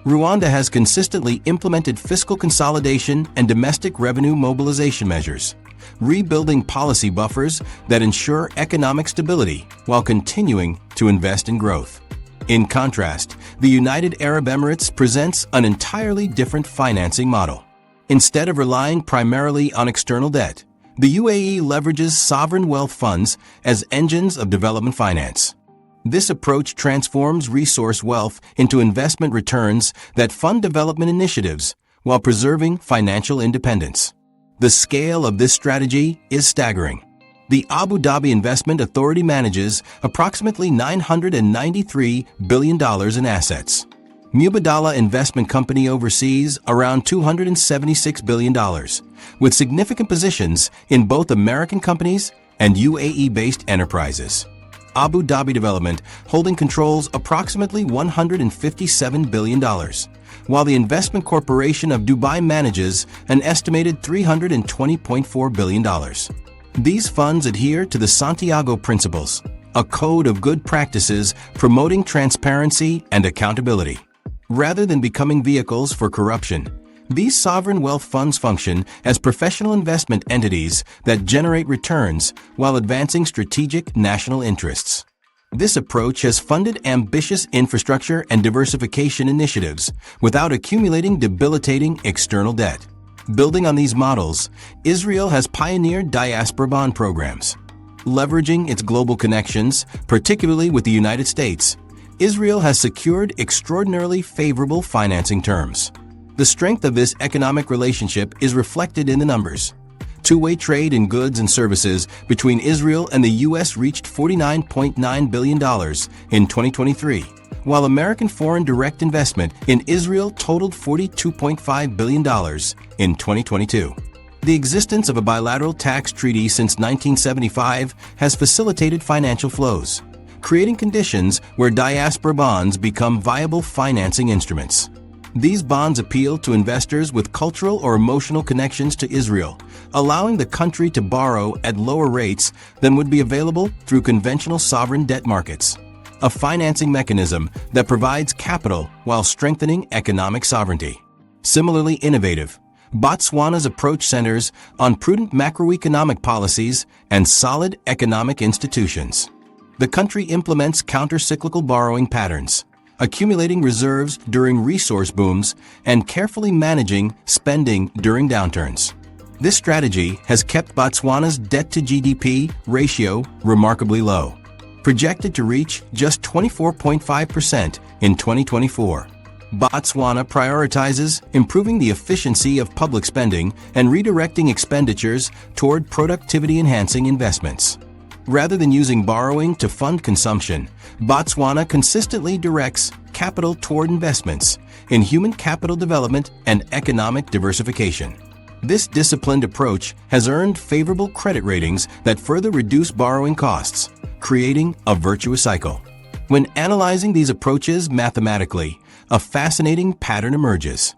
Rwanda has consistently implemented fiscal consolidation and domestic revenue mobilization measures, rebuilding policy buffers that ensure economic stability while continuing to invest in growth. In contrast, the United Arab Emirates presents an entirely different financing model. Instead of relying primarily on external debt, the UAE leverages sovereign wealth funds as engines of development finance. This approach transforms resource wealth into investment returns that fund development initiatives while preserving financial independence. The scale of this strategy is staggering. The Abu Dhabi Investment Authority manages approximately $993 billion in assets. Mubadala Investment Company oversees around $276 billion, with significant positions in both American companies and UAE-based enterprises. Abu Dhabi Development holding controls approximately $157 billion, while the Investment Corporation of Dubai manages an estimated $320.4 billion. These funds adhere to the Santiago Principles, a code of good practices promoting transparency and accountability. Rather than becoming vehicles for corruption, these sovereign wealth funds function as professional investment entities that generate returns while advancing strategic national interests. This approach has funded ambitious infrastructure and diversification initiatives without accumulating debilitating external debt. Building on these models, Israel has pioneered diaspora bond programs. Leveraging its global connections, particularly with the United States, Israel has secured extraordinarily favorable financing terms. The strength of this economic relationship is reflected in the numbers. Two-way trade in goods and services between Israel and the U.S. reached $49.9 billion in 2023, while American foreign direct investment in Israel totaled $42.5 billion in 2022. The existence of a bilateral tax treaty since 1975 has facilitated financial flows, creating conditions where diaspora bonds become viable financing instruments. These bonds appeal to investors with cultural or emotional connections to Israel, allowing the country to borrow at lower rates than would be available through conventional sovereign debt markets, a financing mechanism that provides capital while strengthening economic sovereignty. Similarly innovative, Botswana's approach centers on prudent macroeconomic policies and solid economic institutions. The country implements counter-cyclical borrowing patterns, accumulating reserves during resource booms and carefully managing spending during downturns. This strategy has kept Botswana's debt-to-GDP ratio remarkably low, projected to reach just 24.5% in 2024. Botswana prioritizes improving the efficiency of public spending and redirecting expenditures toward productivity-enhancing investments. Rather than using borrowing to fund consumption, Botswana consistently directs capital toward investments in human capital development and economic diversification. This disciplined approach has earned favorable credit ratings that further reduce borrowing costs, creating a virtuous cycle. When analyzing these approaches mathematically, a fascinating pattern emerges.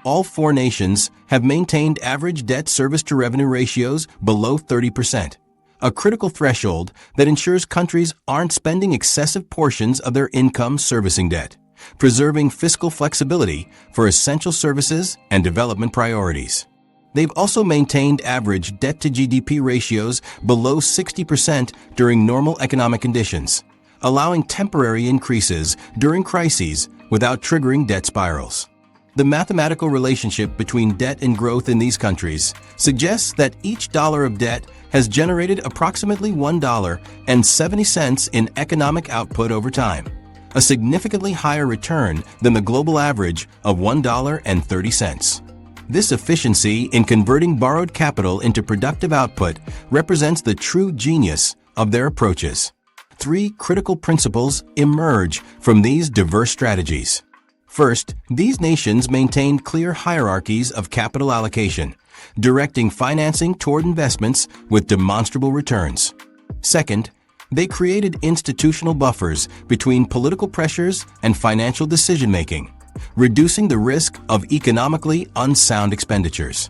All four nations have maintained average debt service to revenue ratios below 30%, a critical threshold that ensures countries aren't spending excessive portions of their income servicing debt, preserving fiscal flexibility for essential services and development priorities. They've also maintained average debt-to-GDP ratios below 60% during normal economic conditions, allowing temporary increases during crises without triggering debt spirals. The mathematical relationship between debt and growth in these countries suggests that each dollar of debt has generated approximately $1.70 in economic output over time, a significantly higher return than the global average of $1.30. This efficiency in converting borrowed capital into productive output represents the true genius of their approaches. Three critical principles emerge from these diverse strategies. First, these nations maintained clear hierarchies of capital allocation, directing financing toward investments with demonstrable returns. Second, they created institutional buffers between political pressures and financial decision-making, reducing the risk of economically unsound expenditures.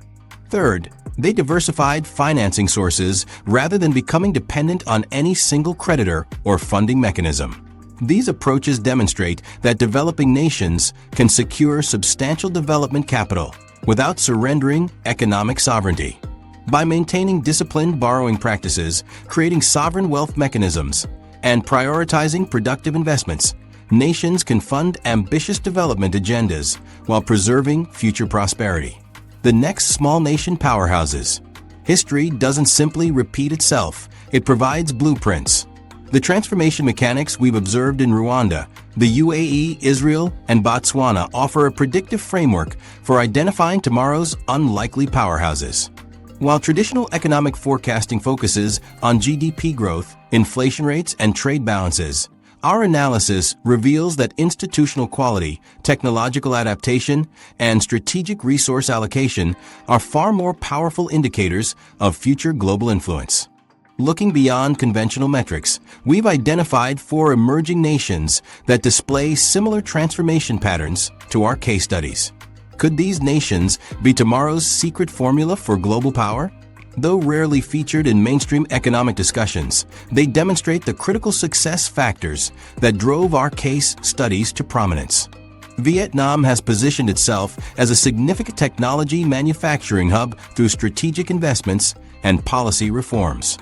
Third, they diversified financing sources rather than becoming dependent on any single creditor or funding mechanism. These approaches demonstrate that developing nations can secure substantial development capital without surrendering economic sovereignty. By maintaining disciplined borrowing practices, creating sovereign wealth mechanisms, and prioritizing productive investments, nations can fund ambitious development agendas while preserving future prosperity. The next small nation powerhouses. History doesn't simply repeat itself, it provides blueprints. The transformation mechanics we've observed in Rwanda, the UAE, Israel, and Botswana offer a predictive framework for identifying tomorrow's unlikely powerhouses. While traditional economic forecasting focuses on GDP growth, inflation rates, and trade balances, our analysis reveals that institutional quality, technological adaptation, and strategic resource allocation are far more powerful indicators of future global influence. Looking beyond conventional metrics, we've identified four emerging nations that display similar transformation patterns to our case studies. Could these nations be tomorrow's secret formula for global power? Though rarely featured in mainstream economic discussions, they demonstrate the critical success factors that drove our case studies to prominence. Vietnam has positioned itself as a significant technology manufacturing hub through strategic investments and policy reforms.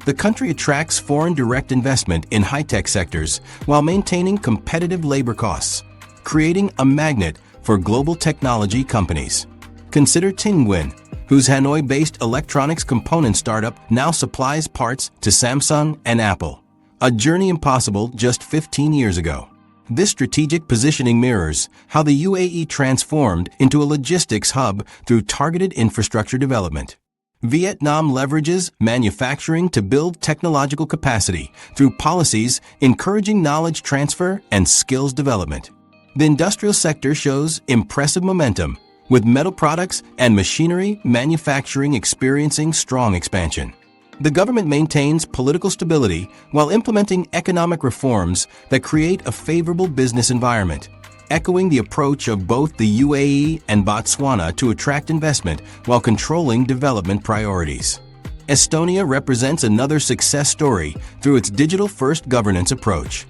The country attracts foreign direct investment in high-tech sectors while maintaining competitive labor costs, creating a magnet for global technology companies. Consider Tinguin, whose Hanoi-based electronics component startup now supplies parts to Samsung and Apple, a journey impossible just 15 years ago. This strategic positioning mirrors how the UAE transformed into a logistics hub through targeted infrastructure development. Vietnam leverages manufacturing to build technological capacity through policies encouraging knowledge transfer and skills development. The industrial sector shows impressive momentum, with metal products and machinery manufacturing experiencing strong expansion. The government maintains political stability while implementing economic reforms that create a favorable business environment, echoing the approach of both the UAE and Botswana to attract investment while controlling development priorities. Estonia represents another success story through its digital-first governance approach.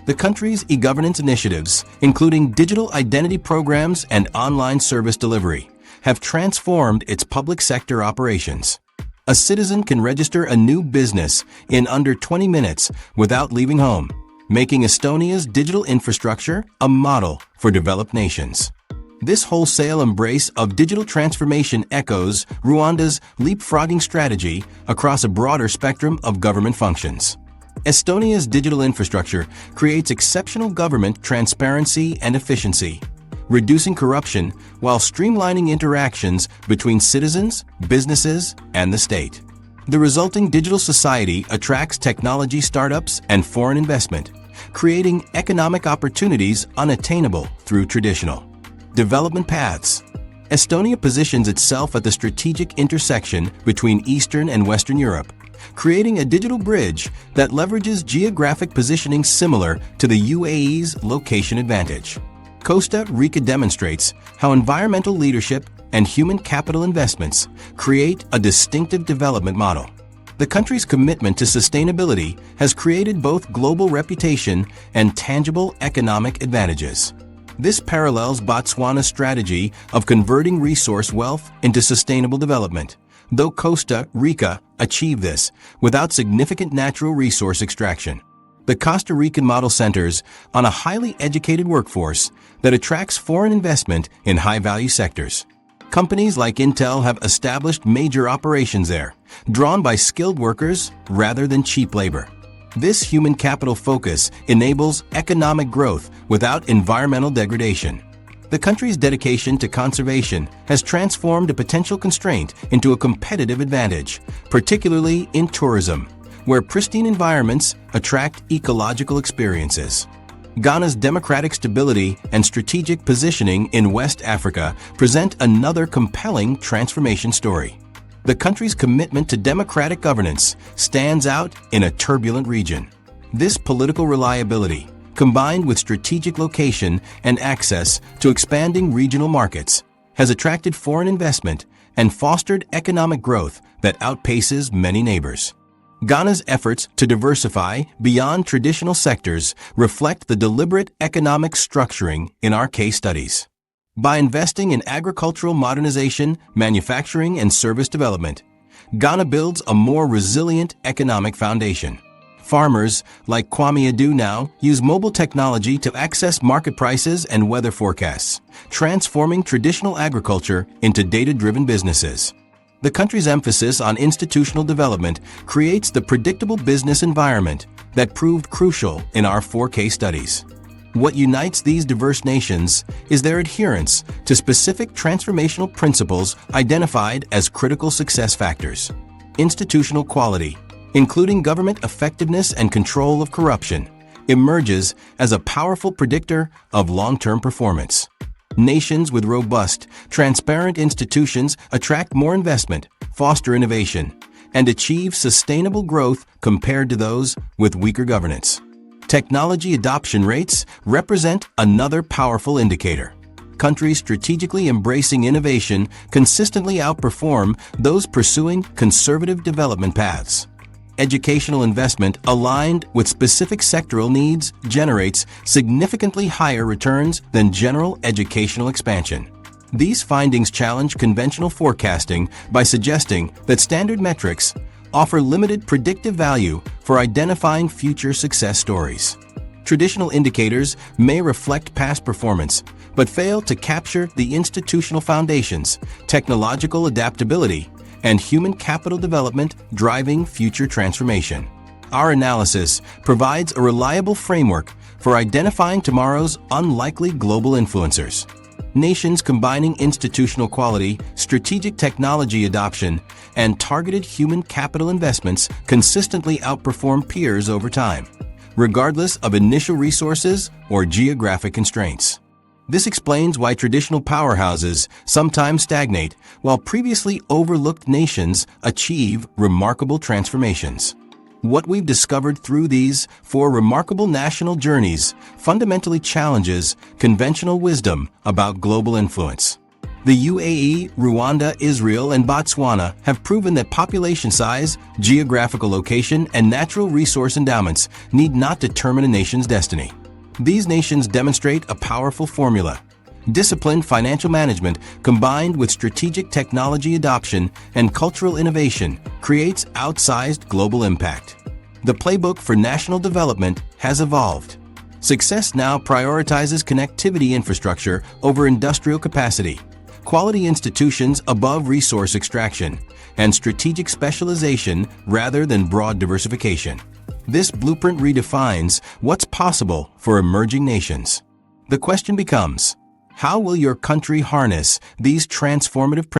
The country's e-governance initiatives, including digital identity programs and online service delivery, have transformed its public sector operations. A citizen can register a new business in under 20 minutes without leaving home, making Estonia's digital infrastructure a model for developed nations. This wholesale embrace of digital transformation echoes Rwanda's leapfrogging strategy across a broader spectrum of government functions. Estonia's digital infrastructure creates exceptional government transparency and efficiency, reducing corruption while streamlining interactions between citizens, businesses, and the state. The resulting digital society attracts technology startups and foreign investment, creating economic opportunities unattainable through traditional development paths. Estonia positions itself at the strategic intersection between Eastern and Western Europe, creating a digital bridge that leverages geographic positioning similar to the UAE's location advantage. Costa Rica demonstrates how environmental leadership and human capital investments create a distinctive development model. The country's commitment to sustainability has created both global reputation and tangible economic advantages. This parallels Botswana's strategy of converting resource wealth into sustainable development, though Costa Rica achieved this without significant natural resource extraction. The Costa Rican model centers on a highly educated workforce that attracts foreign investment in high-value sectors. Companies like Intel have established major operations there, drawn by skilled workers rather than cheap labor. This human capital focus enables economic growth without environmental degradation. The country's dedication to conservation has transformed a potential constraint into a competitive advantage, particularly in tourism, where pristine environments attract ecological experiences. Ghana's democratic stability and strategic positioning in West Africa present another compelling transformation story. The country's commitment to democratic governance stands out in a turbulent region. This political reliability, combined with strategic location and access to expanding regional markets, has attracted foreign investment and fostered economic growth that outpaces many neighbors. Ghana's efforts to diversify beyond traditional sectors reflect the deliberate economic structuring in our case studies. By investing in agricultural modernization, manufacturing, and service development, Ghana builds a more resilient economic foundation. Farmers like Kwame Adu now use mobile technology to access market prices and weather forecasts, transforming traditional agriculture into data-driven businesses. The country's emphasis on institutional development creates the predictable business environment that proved crucial in our 4 case studies. What unites these diverse nations is their adherence to specific transformational principles identified as critical success factors. Institutional quality, including government effectiveness and control of corruption, emerges as a powerful predictor of long-term performance. Nations with robust, transparent institutions attract more investment, foster innovation, and achieve sustainable growth compared to those with weaker governance. Technology adoption rates represent another powerful indicator. Countries strategically embracing innovation consistently outperform those pursuing conservative development paths. Educational investment aligned with specific sectoral needs generates significantly higher returns than general educational expansion. These findings challenge conventional forecasting by suggesting that standard metrics offer limited predictive value for identifying future success stories. Traditional indicators may reflect past performance, but fail to capture the institutional foundations, technological adaptability, and human capital development driving future transformation. Our analysis provides a reliable framework for identifying tomorrow's unlikely global influencers. Nations combining institutional quality, strategic technology adoption, and targeted human capital investments consistently outperform peers over time, regardless of initial resources or geographic constraints. This explains why traditional powerhouses sometimes stagnate, while previously overlooked nations achieve remarkable transformations. What we've discovered through these 4 remarkable national journeys fundamentally challenges conventional wisdom about global influence. The UAE, Rwanda, Israel, and Botswana have proven that population size, geographical location, and natural resource endowments need not determine a nation's destiny. These nations demonstrate a powerful formula. Disciplined financial management combined with strategic technology adoption and cultural innovation creates outsized global impact. The playbook for national development has evolved. Success now prioritizes connectivity infrastructure over industrial capacity, quality institutions above resource extraction, and strategic specialization rather than broad diversification. This blueprint redefines what's possible for emerging nations. The question becomes, how will your country harness these transformative